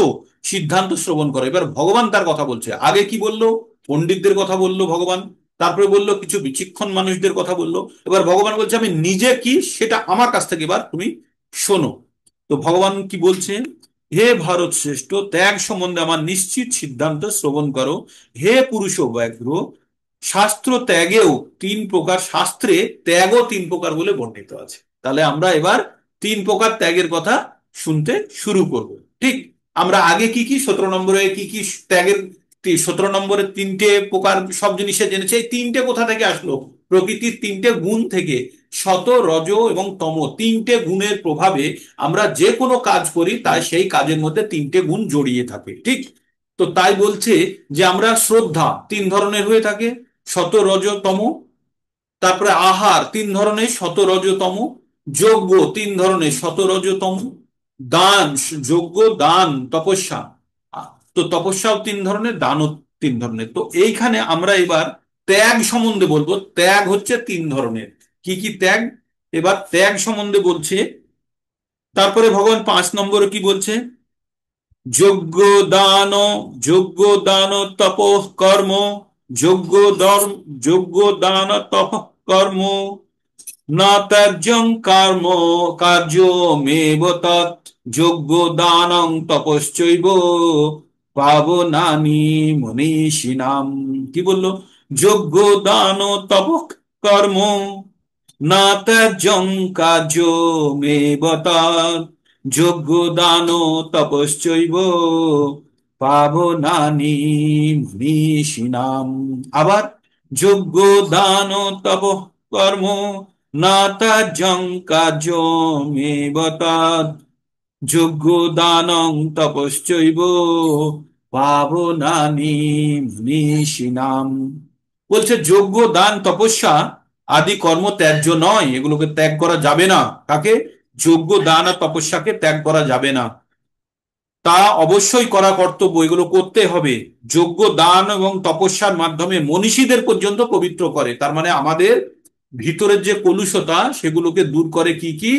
সিদ্ধান্ত শ্রবণ করো। এবার ভগবান তার কথা বলছে। আগে কি বললো? পণ্ডিতদের কথা বললো ভগবান, তারপরে বললো কিছু বিচক্ষণ মানুষদের কথা বললো। এবার ভগবান বলছে আমি নিজে কি সেটা আমার কাছ থেকে এবার তুমি শোনো। তো ভগবান কি বলছে? হে ভারত শ্রেষ্ঠ, ত্যাগ সম্বন্ধে আমার নিশ্চিত সিদ্ধান্ত শ্রবণ করো। হে পুরুষ ব্যাঘ্র, শাস্ত্র ত্যাগেও তিন প্রকার, শাস্ত্রে ত্যাগও তিন প্রকার বলে বর্ণিত আছে। তাহলে আমরা এবার তিন প্রকার ত্যাগের কথা শুনতে শুরু করব। ঠিক, আমরা আগে কি কি 17 নম্বরে কি কি ত্যাগের, 17 নম্বরের তিনটে প্রকার সব জিনিসে জেনেছে। এই তিনটে কোথা থেকে আসলো? প্রকৃতির তিনটে গুণ থেকে। সত, রজ এবং তম তিনটে গুণের প্রভাবে আমরা যে কোনো কাজ করি তাই সেই কাজের মধ্যে তিনটে গুণ জড়িয়ে থাকে। ঠিক, তো তাই বলছে যে আমরা শ্রদ্ধা তিন ধরনের হয়ে থাকে, সত, রজ, তম। তারপরে আহার তিন ধরনের, সত, রজ, তম। যজ্ঞ তিন ধরনের, সত, রজ, তম। দান, যজ্ঞ, দান, তপস্যা। তো তপস্যাও তিন ধরনের, দানও তিন ধরনের। তো এইখানে আমরা এবার ত্যাগ সম্বন্ধে বলবো। ত্যাগ হচ্ছে তিন ধরনের। কি কি ত্যাগ? এবার ত্যাগ সম্বন্ধে বলছে। তারপরে ভগবান 5 নম্বরে কি বলছে? যজ্ঞ দান, যজ্ঞ দান তপ কর্ম, যজ্ঞ ধর্ম, যজ্ঞ দান তপ কর্ম, না ত্যায্যং কর্ম কার্যমেব তৎ, যজ্ঞ দানং তপশ্চৈব পাবনানি মনীষিণাম। কি বললো? যজ্ঞ দান তপ কর্ম, না ত্যায্যং কার্যমেব তৎ, যজ্ঞ দান তপশ্চৈব পাবনানি মনীষিণাম। আবার যজ্ঞ দান তপ কর্ম, না ত্যায্যং কার্যমেব তৎ, যজ্ঞ দানং তপশ্চৈব পাবনানি মনীষিণাম। বলছে যজ্ঞ, দান, তপস্যা আদি কর্ম ত্যায্য নয়, এগুলোকে ত্যাগ করা যাবে না। কাকে? যজ্ঞ, দান আর তপস্যাকে ত্যাগ করা যাবে না, তা অবশ্যই করা কর্তব্য, এগুলো করতে হবে। যজ্ঞ, দান এবং তপস্যার মাধ্যমে মনীষীদের পর্যন্ত পবিত্র করে। তার মানে আমাদের ভিতরের যে কলুষতা সেগুলোকে দূর করে কি কি?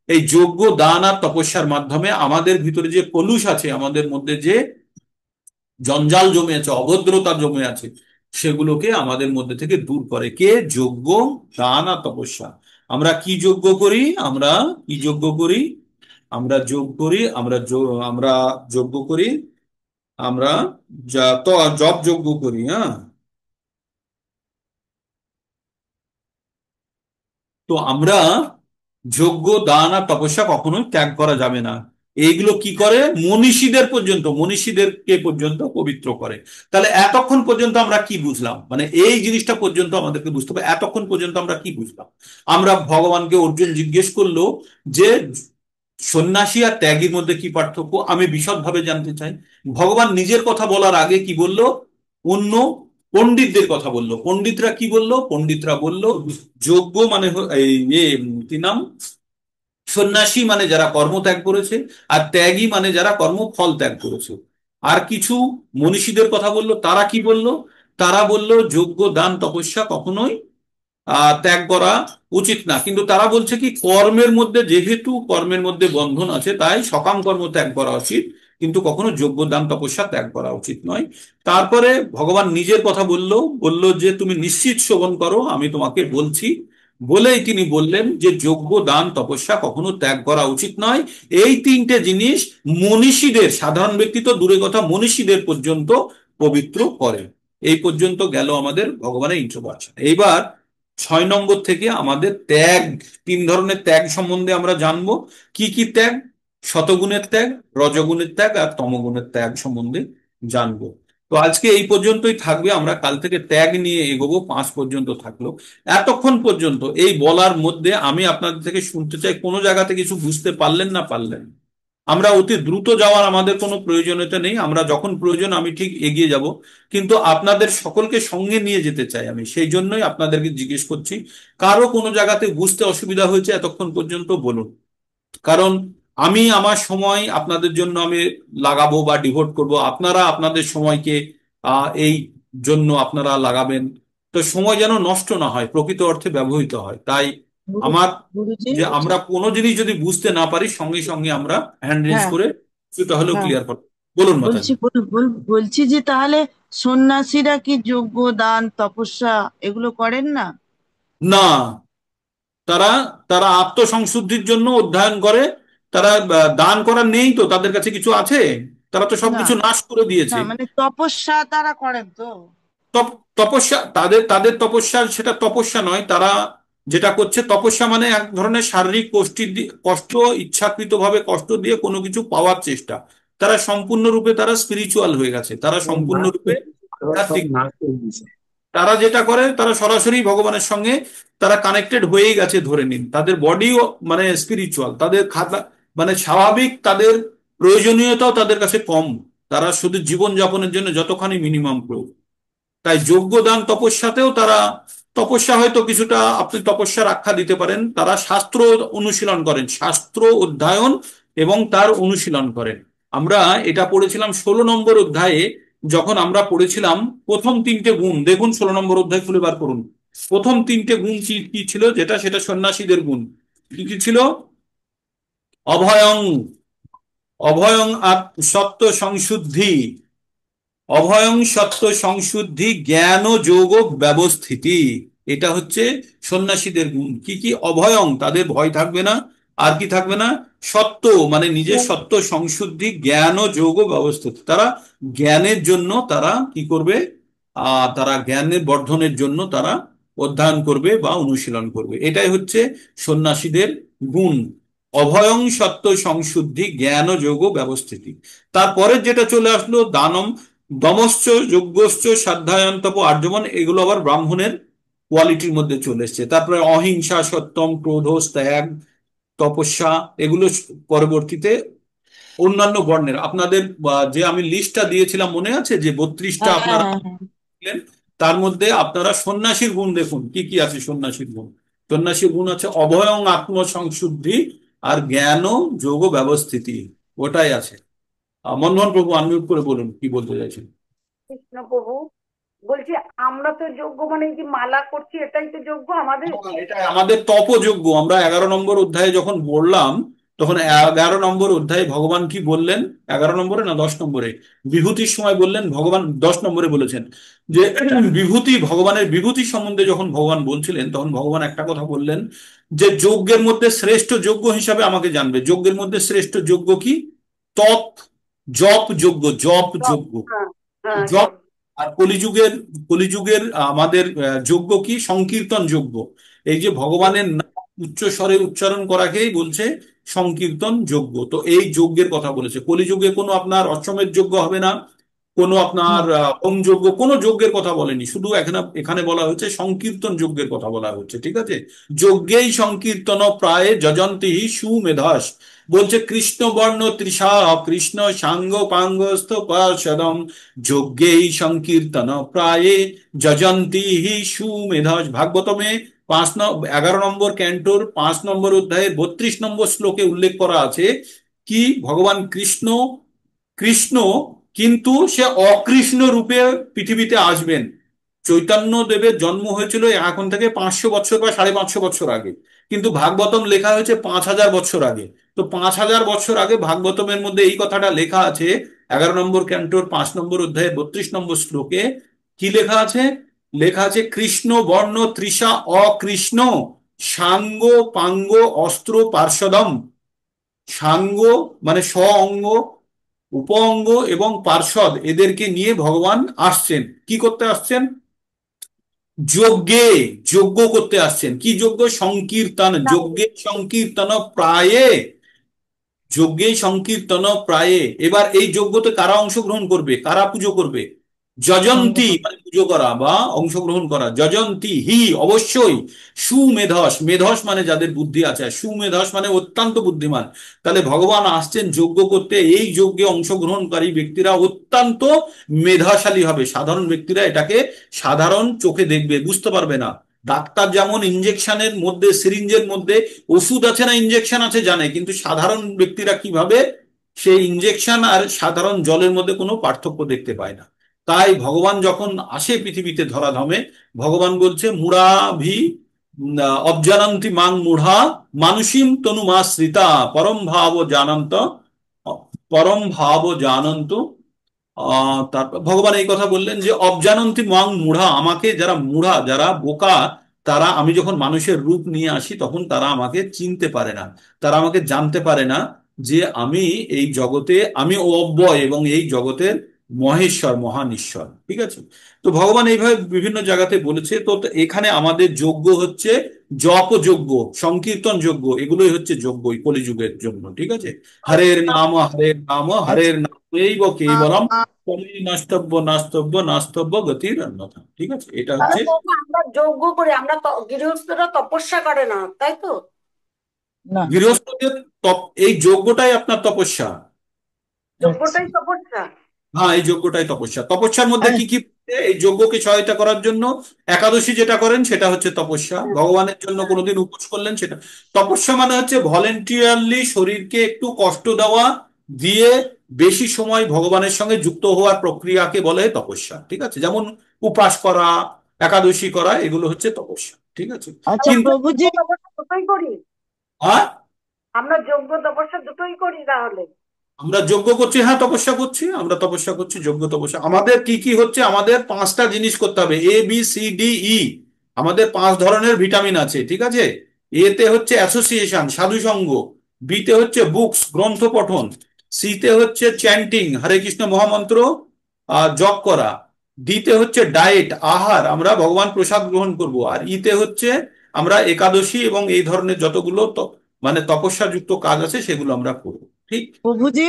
এই যজ্ঞ, দান আর তপস্যার মাধ্যমে আমাদের ভিতরে যে কলুষ আছে, আমাদের মধ্যে যে জঞ্জাল জমে আছে, অভদ্রতা জমে আছে, সেগুলোকে আমাদের মধ্যে থেকে দূর করে কে? যজ্ঞ, দান আর তপস্যা। আমরা কি যজ্ঞ করি? আমরা কি যজ্ঞ করি? আমরা যোগ করি, আমরা যজ্ঞ করি, আমরা জপ যজ্ঞ করি। হ্যাঁ, তো আমরা যজ্ঞ, দান আর তপস্যা কখনোই ত্যাগ করা যাবে না। এইগুলো কি করে? মনীষীদের পর্যন্ত, মনীষীদেরকে পর্যন্ত পবিত্র করে। তাহলে এতক্ষণ পর্যন্ত আমরা কি বুঝলাম? মানে এই জিনিসটা পর্যন্ত আমাদেরকে বুঝতে হবে, এতক্ষণ পর্যন্ত আমরা কি বুঝলাম? আমরা ভগবানকে, অর্জুন জিজ্ঞেস করলো যে সন্ন্যাসী আর ত্যাগীর মধ্যে কি পার্থক্য, আমি বিশদভাবে জানতে চাই। ভগবান নিজের কথা বলার আগে কি বলল? অন্য পণ্ডিতদের কথা বললো। পণ্ডিতরা কি বললো? পণ্ডিতরা বলল যোগ্য মানে এই কি নাম, সন্ন্যাসী মানে যারা কর্ম ত্যাগ করেছে, আর ত্যাগী মানে যারা কর্মফল ত্যাগ করেছে। আর কিছু মনীষীদের কথা বললো, তারা কি বললো? তারা বলল যজ্ঞ, দান, তপস্যা কখনোই ত্যাগ করা উচিত না। কিন্তু তারা বলছে কি, কর্মের মধ্যে, যেহেতু কর্মের মধ্যে বন্ধন আছে, তাই সকাম কর্ম ত্যাগ করা উচিত, কিন্তু কখনো যজ্ঞ, দান, তপস্যা ত্যাগ করা উচিত নয়। তারপরে ভগবান নিজের কথা বলল, বলল যে তুমি নিশ্চিত শ্রবণ করো, আমি তোমাকে বলছি। বলেই তিনি বললেন যে যজ্ঞ, দান, তপস্যা কখনো ত্যাগ করা উচিত নয়। এই তিনটে জিনিস মনীষীদের, সাধারণ ব্যক্তি তো দূরে কথা, মনীষীদের পর্যন্ত পবিত্র করে। এই পর্যন্ত গেল আমাদের ভগবানের ইন্ট্রোডাকশন। এইবার 6 নম্বর থেকে আমাদের ত্যাগ, তিন ধরনের ত্যাগ সম্বন্ধে আমরা জানবো। কি কি ত্যাগ? শতগুণের ত্যাগ, রজগুণের ত্যাগ আর তমগুণের ত্যাগ সম্বন্ধে জানবো। তো আজকে এই পর্যন্তই থাকবে, আমরা কাল থেকে ত্যাগ নিয়ে এগোবো। 5 পর্যন্ত থাকলো। এতক্ষণ পর্যন্ত এই বলার মধ্যে আমি আপনাদের থেকে শুনতে চাই, কোনো জায়গাতে কিছু বুঝতে পারলেন না পারলেন? আমরা অতি দ্রুত যাওয়ার আমাদের কোনো প্রয়োজনীয়তা নেই, আমরা যখন প্রয়োজন আমি ঠিক এগিয়ে যাব। কিন্তু আপনাদের সকলকে সঙ্গে নিয়ে যেতে চাই আমি, সেই জন্যই আপনাদেরকে জিজ্ঞেস করছি। কারো কোনো জায়গাতে বুঝতে অসুবিধা হয়েছে এতক্ষণ পর্যন্ত বলুন। কারণ আমি আমার সময় আপনাদের জন্য আমি লাগাবো বা ডিভোট করব, আপনারা আপনাদের সময়কে এই জন্য আপনারা লাগাবেন। তো সময় যেন নষ্ট না হয়, প্রকৃত অর্থে ব্যবহৃত হয়। তাই গুরু আমার গুরুজি। যে আমরা কোনো জিনিস যদি বুঝতে না পারি সঙ্গে সঙ্গে আমরা হ্যান্ড রেজ হ্যাঁ, করে সেটা হলেও হ্যাঁ, ক্লিয়ার করব। বলুন বলছি মাতাজি। বলছি যে তাহলে সন্ন্যাসীরা কি যজ্ঞ, দান, তপস্যা এগুলো করেন না? না, তারা তারা আত্মসংশুদ্ধির জন্য অধ্যয়ন করে। তারা দান করার নেই তো তাদের কাছে কিছু আছে? তারা তো না, সবকিছু নাশ করে না, দিয়েছে। মানে তপস্যা তারা করেন তো? তপস্যা, তাদের তাদের তপস্যা সেটা তপস্যা নয়। তারা যেটা করছে তপস্যা মানে এক ধরনের শারীরিক কষ্ট, ইচ্ছাকৃতভাবে কষ্ট দিয়ে কোনো কিছু পাওয়ার চেষ্টা। তারা সম্পূর্ণরূপে তারা স্পিরিচুয়াল হয়ে গেছে, তারা সম্পূর্ণরূপে আধ্যাত্মিক। তারা যেটা করে তারা সরাসরি ভগবানের সঙ্গে তারা কানেক্টেড হয়েই গেছে ধরে নিন। তাদের বডিও মানে স্পিরিচুয়াল, তাদের খাতা মানে স্বাভাবিক, তাদের প্রয়োজনীয়তাও তাদের কাছে কম। তারা শুধু জীবন যাপনের জন্য যতখানি মিনিমাম প্রয়োজন। তাই যোগ্যদান তপস্যাতেও তারা, তপস্যা হয়তো কিছুটা আপনি তপস্যার আখ্যা দিতে পারেন, তারা শাস্ত্র অনুশীলন করেন, শাস্ত্র অধ্যয়ন এবং তার অনুশীলন করেন। আমরা এটা পড়েছিলাম 16 নম্বর অধ্যায়ে। যখন আমরা পড়েছিলাম প্রথম তিনটে গুণ, দেখুন 16 নম্বর অধ্যায় খুলে বার করুন। প্রথম তিনটে গুণ কি কি ছিল, যেটা সেটা সন্ন্যাসীদের গুণ। কি কি ছিল? অভয়ং, অভয়ং সত্য সংশুদ্ধি, অভয়ং সত্য সংশুদ্ধি জ্ঞান যোগ ব্যবস্থিতি। এটা হচ্ছে সন্ন্যাসীদের গুণ। কি কি? অভয়ং, তাদের ভয় থাকবে না। আর কি থাকবে না? সত্য মানে নিজের সত্য সংশুদ্ধি, জ্ঞান ও যোগ ব্যবস্থিতি। তারা জ্ঞানের জন্য তারা কি করবে? তারা জ্ঞানের বর্ধনের জন্য তারা অধ্যয়ন করবে বা অনুশীলন করবে। এটাই হচ্ছে সন্ন্যাসীদের গুণ। অভয়ং সত্য সংশুদ্ধি জ্ঞান ও যোগ ব্যবস্থিতি। তারপরে যেটা চলে আসলো দানম, দমশ্চ যজ্ঞশ্চ সাধ্যায়ন্তপ আর্জবন, এগুলো আবার ব্রাহ্মণের কোয়ালিটির মধ্যে চলে এসছে। তারপরে অহিংসা, সত্যম, ক্রোধ, ত্যাগ, তপস্যা, এগুলো পরবর্তীতে অন্যান্য বর্ণের আপনাদের যে আমি লিস্টটা দিয়েছিলাম মনে আছে যে 32টা হ্যাঁ, আপনারা হ্যাঁ, হ্যাঁ। দিলেন, তার মধ্যে আপনারা সন্ন্যাসীর গুণ দেখুন কি কি আছে। সন্ন্যাসীর গুণ, সন্ন্যাসীর গুণ আছে অভয়ং আত্মসংশুদ্ধি আর জ্ঞান ও যোগ ব্যবস্থিতি, ওটাই আছে। মনমোহন প্রভু আনমিউট করে বলুন কি বলতে চাইছেন। কৃষ্ণ প্রভু, বলছি আমরা তো যজ্ঞ মানে কি মালা করছি, এটাই তো যজ্ঞ আমাদের? এটা আমাদের তপযজ্ঞ। আমরা 11 নম্বর অধ্যায়ে যখন বললাম তখন 11 নম্বর অধ্যায়ে ভগবান কি বললেন? 11 নম্বরে না 10 নম্বরে বিভূতির সময় বললেন ভগবান, 10 নম্বরে বলেছেন যে বিভূতি, ভগবানের বিভূতি সম্বন্ধে যখন ভগবান বলছিলেন তখন ভগবান একটা কথা বললেন যে যজ্ঞের মধ্যে শ্রেষ্ঠ যজ্ঞ হিসাবে আমাকে জানবে। যজ্ঞের মধ্যে শ্রেষ্ঠ যজ্ঞ কি? তপ, জপ যজ্ঞ, জপ জপ। যজ্ঞ, হ্যাঁ, হ্যাঁ, জপ। জপ। আর কলিযুগের, কলিযুগের আমাদের যজ্ঞ কি? সংকীর্তন যজ্ঞ। এই যে ভগবানের নাম উচ্চ স্বরে উচ্চারণ করাকেই বলছে সংকীর্তন যজ্ঞ। তো এই যজ্ঞের কথা বলেছে। কলিযুগে কোনো আপনার অশ্বমেধ যজ্ঞ হবে না, কোনো আপনার হুম। হোম যজ্ঞ, কোনো যজ্ঞের কথা বলেনি, শুধু এখানে এখানে বলা হয়েছে সংকীর্তন যজ্ঞের কথা বলা হচ্ছে। ঠিক আছে? যজ্ঞেই সংকীর্তন প্রায় যজন্তি সুমেধাস। বলছে কৃষ্ণ বর্ণ তৃষা, কৃষ্ণ সাঙ্গ পাঙ্গস্থ পার্ষদম, যজ্ঞেই সংকীর্তন প্রায়ে যজন্তি সুমেধাস। ভাগবতমে 11 নম্বর ক্যান্টোর 5 নম্বর অধ্যায়ের 32 নম্বর শ্লোকে উল্লেখ করা আছে কি ভগবান কৃষ্ণ, কৃষ্ণ কিন্তু সে অকৃষ্ণ রূপে পৃথিবীতে আসবেন। চৈতন্য দেবের জন্ম হয়েছিল এখন থেকে 500 বছর বা 550 বছর আগে, কিন্তু ভাগবতম লেখা হয়েছে 5000 বছর আগে। তো 5000 বছর আগে ভাগবতমের মধ্যে এই কথাটা লেখা আছে। 11 নম্বর ক্যান্টোর 5 নম্বর অধ্যায়ের 32 নম্বর শ্লোকে কি লেখা আছে? লেখা আছে কৃষ্ণ বর্ণ তৃষা অকৃষ্ণ, সাঙ্গ পাঙ্গ অস্ত্র পার্শ্বদম। সাঙ্গ মানে স্ব অঙ্গ, উপ অঙ্গ এবং পার্ষদ, এদেরকে নিয়ে ভগবান আসছেন। কি করতে আসছেন? যজ্ঞে, যজ্ঞ করতে আসছেন। কি যজ্ঞ? সংকীর্তন, না, যজ্ঞে সংকীর্তন প্রায়ে, যজ্ঞে সংকীর্তন প্রায়ে। এবার এই যজ্ঞতে কারা অংশগ্রহণ করবে, কারা পুজো করবে? যজন্তি অঙ্গভঙ্গ। মানে পুজো করা বা অংশগ্রহণ করা, যজন্তি হি অবশ্যই, সুমেধস, মেধস মানে যাদের বুদ্ধি আছে, আর সুমেধস মানে অত্যন্ত বুদ্ধিমান। তাহলে ভগবান আসছেন যজ্ঞ করতে, এই যজ্ঞে অংশগ্রহণকারী ব্যক্তিরা অত্যন্ত মেধাশালী হবে। সাধারণ ব্যক্তিরা এটাকে সাধারণ চোখে দেখবে, বুঝতে পারবে না। ডাক্তার যেমন ইঞ্জেকশনের মধ্যে, সিরিঞ্জের মধ্যে ওষুধ আছে না ইঞ্জেকশন আছে জানে, কিন্তু সাধারণ ব্যক্তিরা কিভাবে সেই ইঞ্জেকশন আর সাধারণ জলের মধ্যে কোনো পার্থক্য দেখতে পায় না। তাই ভগবান যখন আসে পৃথিবীতে ধরাধামে, ভগবান বলছে মূঢ়াভি অবজানন্তি মাং মূঢ়া মানুষীম তনুমাশ্রিতা পরম ভাব জানন্ত, পরম ভাব জানন্ত। তারপর ভগবান এই কথা বললেন যে অবজানন্তি মাং মূঢ়া, আমাকে যারা মূঢ়া, যারা বোকা, তারা আমি যখন মানুষের রূপ নিয়ে আসি তখন তারা আমাকে চিনতে পারে না, তারা আমাকে জানতে পারে না যে আমি এই জগতে, আমি অব্যয় এবং এই জগতের মহেশ্বর, মহান ঈশ্বর। ঠিক আছে? তো ভগবান এইভাবে বিভিন্ন জায়গাতে বলেছে। তো তো এখানে আমাদের যজ্ঞ হচ্ছে জপ যজ্ঞ, সংকীর্তন যজ্ঞ, এগুলোই হচ্ছে যজ্ঞ এই কলিযুগের জন্য। ঠিক আছে? হরের নাম, হরের নাম, আচ্ছা। হরের নাম এইব কেবলম নাস্তব্য নাস্তব্য নাস্তব্য গতির অন্যথা। ঠিক আছে? এটা তাহলে হচ্ছে প্রভু আমরা যজ্ঞ করি, আমরা গৃহস্থরা তপস্যা করে না, তাই তো? না। গৃহস্থদের এই যজ্ঞটাই আপনার তপস্যা। আচ্ছা। যজ্ঞটাই তপস্যা। হ্যাঁ, এই যজ্ঞটাই তপস্যা। তপস্যার মধ্যে আর কি কি পড়ে? এই যজ্ঞকে সহায়তা করার জন্য একাদশী যেটা করেন সেটা হচ্ছে তপস্যা, ভগবানের জন্য কোনোদিন উপোস করলেন সেটা তপস্যা। মানে হচ্ছে ভলেন্টিয়ারলি শরীরকে একটু কষ্ট দেওয়া, দিয়ে বেশি সময় ভগবানের সঙ্গে যুক্ত হওয়ার প্রক্রিয়াকে বলে তপস্যা। ঠিক আছে? যেমন উপাস করা, একাদশী করা, এগুলো হচ্ছে তপস্যা। ঠিক আছে? আচ্ছা তাহলে কিন্তু আমরা যজ্ঞ প্রভুজি। তপস্যা দুটোই করি। হ্যাঁ, আমরা যজ্ঞ তপস্যা দুটোই করি তাহলে। আমরা যজ্ঞ করছি, হ্যাঁ তপস্যা করছি, আমরা তপস্যা করছি, যজ্ঞ তপস্যা। আমাদের কি কি হচ্ছে, আমাদের পাঁচটা জিনিস করতে হবে, ABCDE। আমাদের পাঁচ ধরনের ভিটামিন আছে। ঠিক আছে? এতে হচ্ছে অ্যাসোসিয়েশন, সাধু সঙ্গ। বিতে হচ্ছে বুকস, গ্রন্থ পঠন। সিতে হচ্ছে চ্যান্টিং, হরে কৃষ্ণ মহামন্ত্র জপ করা। ডিতে হচ্ছে ডায়েট, আহার, আমরা ভগবান প্রসাদ গ্রহণ করব। আর ইতে হচ্ছে আমরা একাদশী এবং এই ধরনের যতগুলো মানে তপস্যাযুক্ত কাজ আছে সেগুলো আমরা করব। ঠিক? প্রভুজি।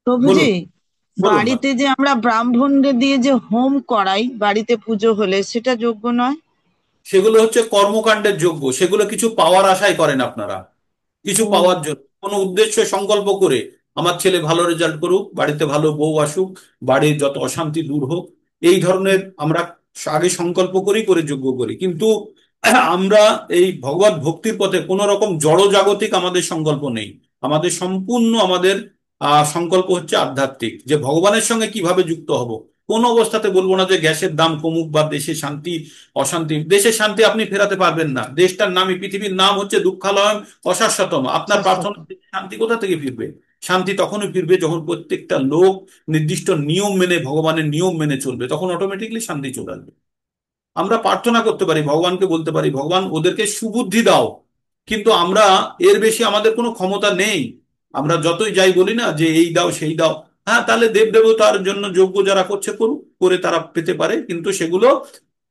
প্রভুজি, বলুন, বলুন মা। বাড়িতে যে আমরা ব্রাহ্মণদের দিয়ে যে হোম করাই বাড়িতে পুজো হলে, সেটা যোগ্য নয়? সেগুলো হচ্ছে কর্মকাণ্ডের যোগ্য, সেগুলো কিছু পাওয়ার আশায় করেন আপনারা, কিছু পাওয়ার ও। জন্য কোনো উদ্দেশ্য সংকল্প করে, আমার ছেলে ভালো রেজাল্ট করুক, বাড়িতে ভালো বউ আসুক, বাড়ির যত অশান্তি দূর হোক, এই ধরনের আমরা আগে সংকল্প করি, করে যজ্ঞ করি। কিন্তু আমরা এই ভগবত ভক্তির পথে কোনো রকম জড় জাগতিক আমাদের সংকল্প নেই। আমাদের সম্পূর্ণ আমাদের সংকল্প হচ্ছে আধ্যাত্মিক, যে ভগবানের সঙ্গে কিভাবে যুক্ত হব। কোন অবস্থাতে বলবো না যে গ্যাসের দাম কমুক বা দেশে শান্তি অশান্তি, দেশের শান্তি আপনি ফেরাতে পারবেন না। দেশটার নামই, পৃথিবীর নাম হচ্ছে দুঃখালয়ম অশাশ্বতম। আপনার প্রার্থনা শান্তি কোথা থেকে ফিরবে? শান্তি তখনই ফিরবে যখন প্রত্যেকটা লোক নির্দিষ্ট নিয়ম মেনে, ভগবানের নিয়ম মেনে চলবে, তখন অটোমেটিকলি শান্তি চলে আসবে। আমরা প্রার্থনা করতে পারি, ভগবানকে বলতে পারি ভগবান ওদেরকে সুবুদ্ধি দাও, কিন্তু আমরা এর বেশি আমাদের কোনো ক্ষমতা নেই। আমরা যতই যাই বলি না যে এই দাও সেই দাও, হ্যাঁ তাহলে দেব দেবতার জন্য যজ্ঞ যারা করছে করুক, করে তারা পেতে পারে, কিন্তু সেগুলো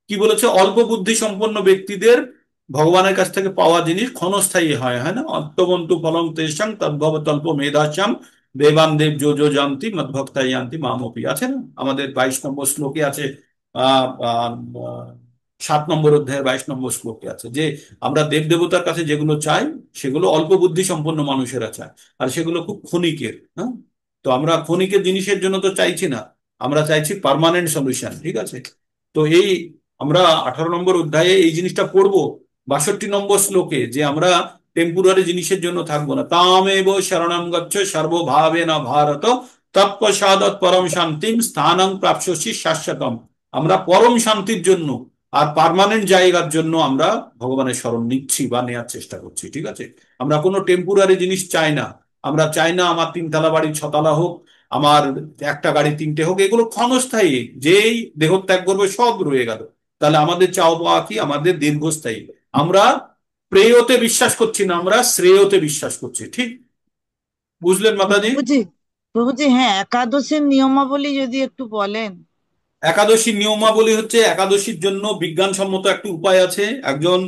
কি বলেছে, অল্প বুদ্ধি সম্পন্ন ব্যক্তিদের ভগবানের কাছ থেকে পাওয়া জিনিস ক্ষণস্থায়ী হয়, হয় না? অত্যবন্তু ফলং তেষাং তদ্ভব তল্প মেধাস্যাম দেবান দেব যো যো জানতি মদ্ভক্তা ইয়ান্তি মামপি। আছে না? আমাদের 22 নম্বর শ্লোকে আছে, আহ আহ, আহ, 7 নম্বর অধ্যায়ের 22 নম্বর শ্লোকে আছে যে আমরা দেব দেবতার কাছে যেগুলো চাই সেগুলো অল্প বুদ্ধি সম্পন্ন মানুষেরা চায়, আর সেগুলো খুব ক্ষণিকের। হ্যাঁ? তো আমরা ক্ষণিকের জিনিসের জন্য তো চাইছি না, আমরা চাইছি পার্মানেন্ট সলিউশন। ঠিক আছে? তো এই আমরা 18 নম্বর অধ্যায়ে এই জিনিসটা পড়বো, 62 নম্বর শ্লোকে, যে আমরা টেম্পুরারি জিনিসের জন্য থাকবো না। তামেব শরণং গচ্ছ সর্বভাবে না ভারত তৎপশ্চাৎ পরম শান্তিম স্থানং প্রাপ্স্যসি শাশ্বতম। আমরা পরম শান্তির জন্য আর পার্মানেন্ট জায়গার জন্য আমরা ভগবানের শরণ নিচ্ছি বা নেওয়ার চেষ্টা করছি। ঠিক আছে? আমরা কোনো টেম্পুরারি জিনিস চাই না। আমরা চাই না আমার 3 তলা বাড়ি 6 তলা হোক, আমার একটা গাড়ি 3টে হোক, এগুলো ক্ষণস্থায়ী। যেই দেহত্যাগ করবে সব রয়ে গেল। তাহলে আমাদের চাওয়া পাওয়া কি? আমাদের দীর্ঘস্থায়ী। আমরা প্রেয়তে বিশ্বাস করছি না, আমরা শ্রেয়তে বিশ্বাস করছি। ঠিক বুঝলেন মাতাজি? প্রভুজি। প্রভুজি, হ্যাঁ, একাদশের নিয়মাবলী যদি একটু বলেন। একাদশী নিয়মাবলী হচ্ছে, একাদশীর জন্য বিজ্ঞানসম্মত একটি উপায় আছে। একজন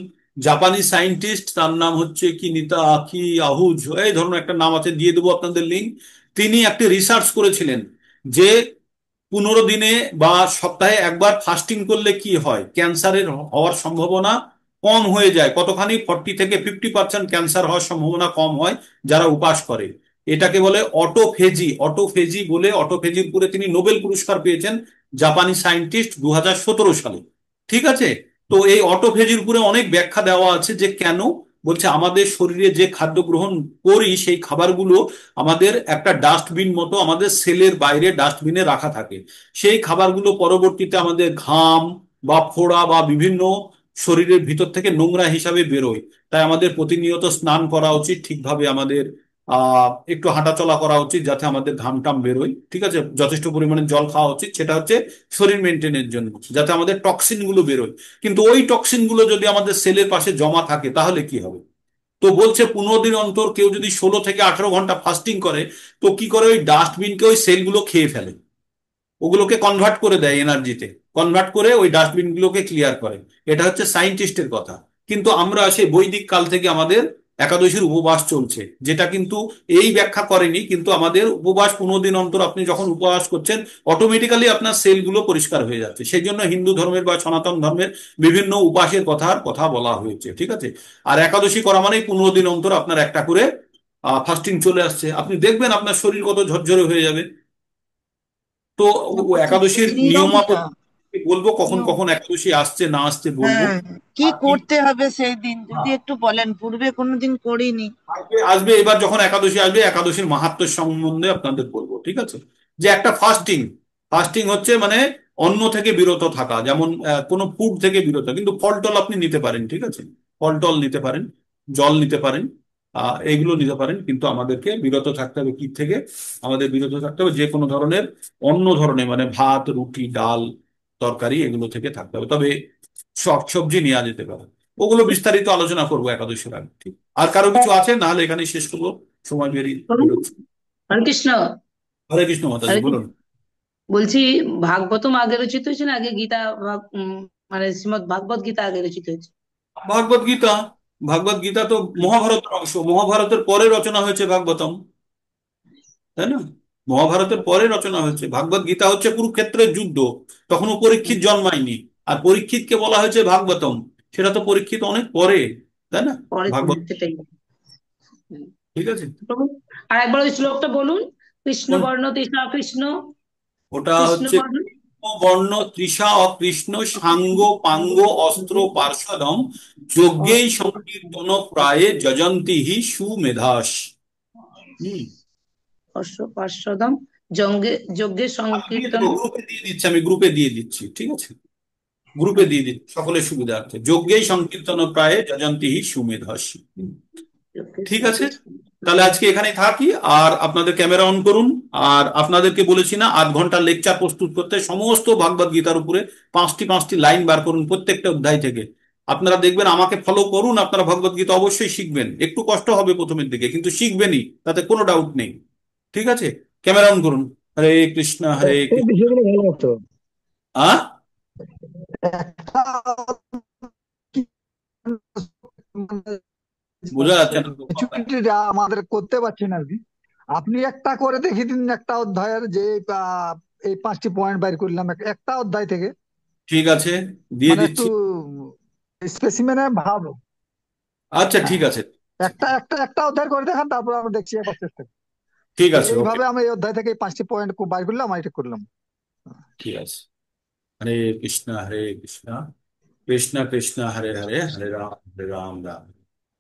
জাপানি সায়েন্টিস্ট, তার নাম হচ্ছে কি নিতা আকি আহুজ, এই ধরনের একটা নাম আছে, দিয়ে দেবো আপনাদের লিঙ্ক। তিনি একটি রিসার্চ করেছিলেন যে 15 দিনে বা সপ্তাহে একবার ফাস্টিং করলে কি হয়, ক্যান্সারের হওয়ার সম্ভাবনা কম হয়ে যায়, কতখানি 40 থেকে 50% ক্যান্সার হওয়ার সম্ভাবনা কম হয় যারা উপাস করে। এটাকে বলে অটোফেজি। অটোফেজি বলে, অটোফেজির উপরে তিনি নোবেল পুরস্কার পেয়েছেন, জাপানি সায়েন্টিস্ট, 2017 সালে। ঠিক আছে। তো এই অটোফেজির উপরে অনেক ব্যাখ্যা দেওয়া আছে যে কেন। বলছে আমাদের শরীরে যে খাদ্য গ্রহণ করি সেই খাবারগুলো আমাদের একটা ডাস্টবিন মতো আমাদের সেলের বাইরে ডাস্টবিনে রাখা থাকে। সেই খাবারগুলো পরবর্তীতে আমাদের ঘাম বা ফোড়া বা বিভিন্ন শরীরের ভিতর থেকে নোংরা হিসাবে বেরোয়। তাই আমাদের প্রতিনিয়ত স্নান করা উচিত, ঠিকভাবে আমাদের একটু হাঁটাচলা করা উচিত যাতে আমাদের ঘাম টাম বেরোয়। ঠিক আছে, যথেষ্ট পরিমাণে জল খাওয়া উচিত, সেটা হচ্ছে শরীর মেনটেনের জন্য, যাতে আমাদের টক্সিন গুলো বেরোয়। কিন্তু ওই টক্সিন গুলো যদি আমাদের সেলের পাশে জমা থাকে তাহলে কি হবে? তো বলছে 15 দিন অন্তর কেউ যদি 16 থেকে 18 ঘন্টা ফাস্টিং করে, তো কি করে, ওই ডাস্টবিনকে ওই সেলগুলো খেয়ে ফেলে, ওগুলোকে কনভার্ট করে দেয় এনার্জিতে, কনভার্ট করে ওই ডাস্টবিন গুলোকে ক্লিয়ার করে। এটা হচ্ছে সায়েন্টিস্টের কথা। কিন্তু আমরা সেই বৈদিক কাল থেকে আমাদের একাদশীর উপবাস চলছে, যেটা কিন্তু এই ব্যাখ্যা করেনি, কিন্তু আমাদের উপবাস 15 দিন অন্তর আপনি যখন উপবাস করছেন অটোমেটিক্যালি আপনার সেলগুলো পরিষ্কার হয়ে যাচ্ছে। সেই জন্য হিন্দু ধর্মের বা সনাতন ধর্মের বিভিন্ন উপাসের কথা বলা হয়েছে। ঠিক আছে। আর একাদশী করা মানেই 15 দিন অন্তর আপনার একটা করে ফাস্টিং চলে আসছে, আপনি দেখবেন আপনার শরীর কত ঝরঝরে হয়ে যাবে। তো ও বলছি একাদশীর সেই নিয়মটা, নিয়মাবলী বলবো, কখন নিয়ম, কখন একাদশী আসছে না আসছে বলবো। হ্যাঁ, কি আর কি করতে হবে সেই দিন যদি একটু বলেন, পূর্বে কোনোদিন করিনি। আসবে আসবে এবার যখন একাদশী আসবে, একাদশীর মাহাত্ম্য সম্বন্ধে আপনাদের বলবো। ঠিক আছে। যে একটা ফাস্টিং, ফাস্টিং হচ্ছে মানে অন্ন থেকে বিরত থাকা, যেমন কোনো ফুড থেকে বিরত, কিন্তু ফল টল আপনি নিতে পারেন। ঠিক আছে, ফল টল নিতে পারেন, জল নিতে পারেন, এইগুলো নিতে পারেন, কিন্তু আমাদেরকে বিরত থাকতে হবে কি থেকে? আমাদের বিরত থাকতে হবে যে কোনো ধরনের অন্য ধরনের, মানে ভাত, রুটি, ডাল, তরকারি, এগুলো থেকে থাকতে হবে। তবে সবজি নেওয়া যেতে পারে। ওগুলো বিস্তারিত আলোচনা করবো একাদশীর আগে। ঠিক। আর কারো কিছু আছে, না হলে এখানে শেষ করবো, সময় বেরিয়ে বলুন। বেরোচ্ছে। হরে কৃষ্ণ। হরে কৃষ্ণ মাতাজি, হরে বলুন। কৃষ্ণ। বলছি, ভাগবতম আগে রচিত হয়েছে না আগে গীতা? মানে শ্রীমদ ভাগবত গীতা আগে রচিত হয়েছে? ভাগবত গীতা। ভাগবত গীতা তো মহাভারতের অংশ, মহাভারতের পরে রচনা হয়েছে ভাগবতম, তাই না? মহাভারতের পরে রচনা হয়েছে ভাগবত গীতা, হচ্ছে কুরুক্ষেত্রের যুদ্ধ, তখনও পরীক্ষিত হুম, জন্মায়নি। আর পরীক্ষিতকে বলা হয়েছে ভাগবতম, সেটা তো পরীক্ষিত অনেক পরে, তাই না? পরে ভাগবত। সেটাই। হুম। ঠিক আছে। প্রভু, আর একবার ওই শ্লোকটা বলুন। কৃষ্ণ কোন- বর্ণ তৃষ্ণা কৃষ্ণ। ওটা কৃষ্ণ হচ্ছে বর্ণ। বর্ণ তৃষা অকৃষ্ণ সাঙ্গ পাঙ্গ অস্ত্র পার্শ্বদম যজ্ঞেই সংকীর্তন প্রায়ে যজন্তি হি সুমেধাস। হুম। পার্শ্বদম যজ্ঞে আমি দিয়ে সংকীর্তন। দেবো, গ্রুপে দিয়ে দিচ্ছি, আমি গ্রুপে দিয়ে দিচ্ছি। ঠিক আছে, গ্রুপে দিয়ে দিচ্ছি সকলের সুবিধার্থে, যজ্ঞেই সংকীর্তন প্রায়ে যজন্তি হি সুমেধাস। যজ্ঞে ঠিক আছে, সংকীর্তন। তাহলে আজকে এখানেই থাকি। আর আপনাদের ক্যামেরা অন করুন। আর আপনাদেরকে বলেছি না, আধ ঘন্টার লেকচার প্রস্তুত করতে, সমস্ত ভাগবত গীতার উপরে 5টি 5টি লাইন বার করুন প্রত্যেকটা অধ্যায় থেকে। আপনারা দেখবেন, আমাকে ফলো করুন, আপনারা ভগবত গীতা অবশ্যই শিখবেন। একটু কষ্ট হবে প্রথমের দিকে, কিন্তু শিখবেনই, তাতে কোনো ডাউট নেই। ঠিক আছে, ক্যামেরা অন করুন। হরে কৃষ্ণ হরে একটা কৃষ্ণ। বিষয় বলে ভালো হতো। একটা মানে বোঝা যাচ্ছে না তো কথা। খিচুড়িটা আমাদের করতে পারছি না আর কি। আপনি একটা করে দেখিয়ে দিন, একটা অধ্যায়ের যে এই 5টি পয়েন্ট বাইর করলাম একটা অধ্যায় থেকে। ঠিক আছে, দিয়ে মানে একটু দিচ্ছি। স্পেসিমেনে ভাব। আচ্ছা হ্যাঁ, ঠিক আছে। একটা অধ্যায় করে দেখান, তারপর আমরা দেখছি একবার চেষ্টা করি। ঠিক আছে, ওকে। এইভাবে আমি এই অধ্যায় থেকে এই 5টি পয়েন্ট বাইর করলাম, এটা করলাম। ঠিক আছে। হরে কৃষ্ণ হরে কৃষ্ণ কৃষ্ণ কৃষ্ণ হরে হরে, হরে রাম রাম।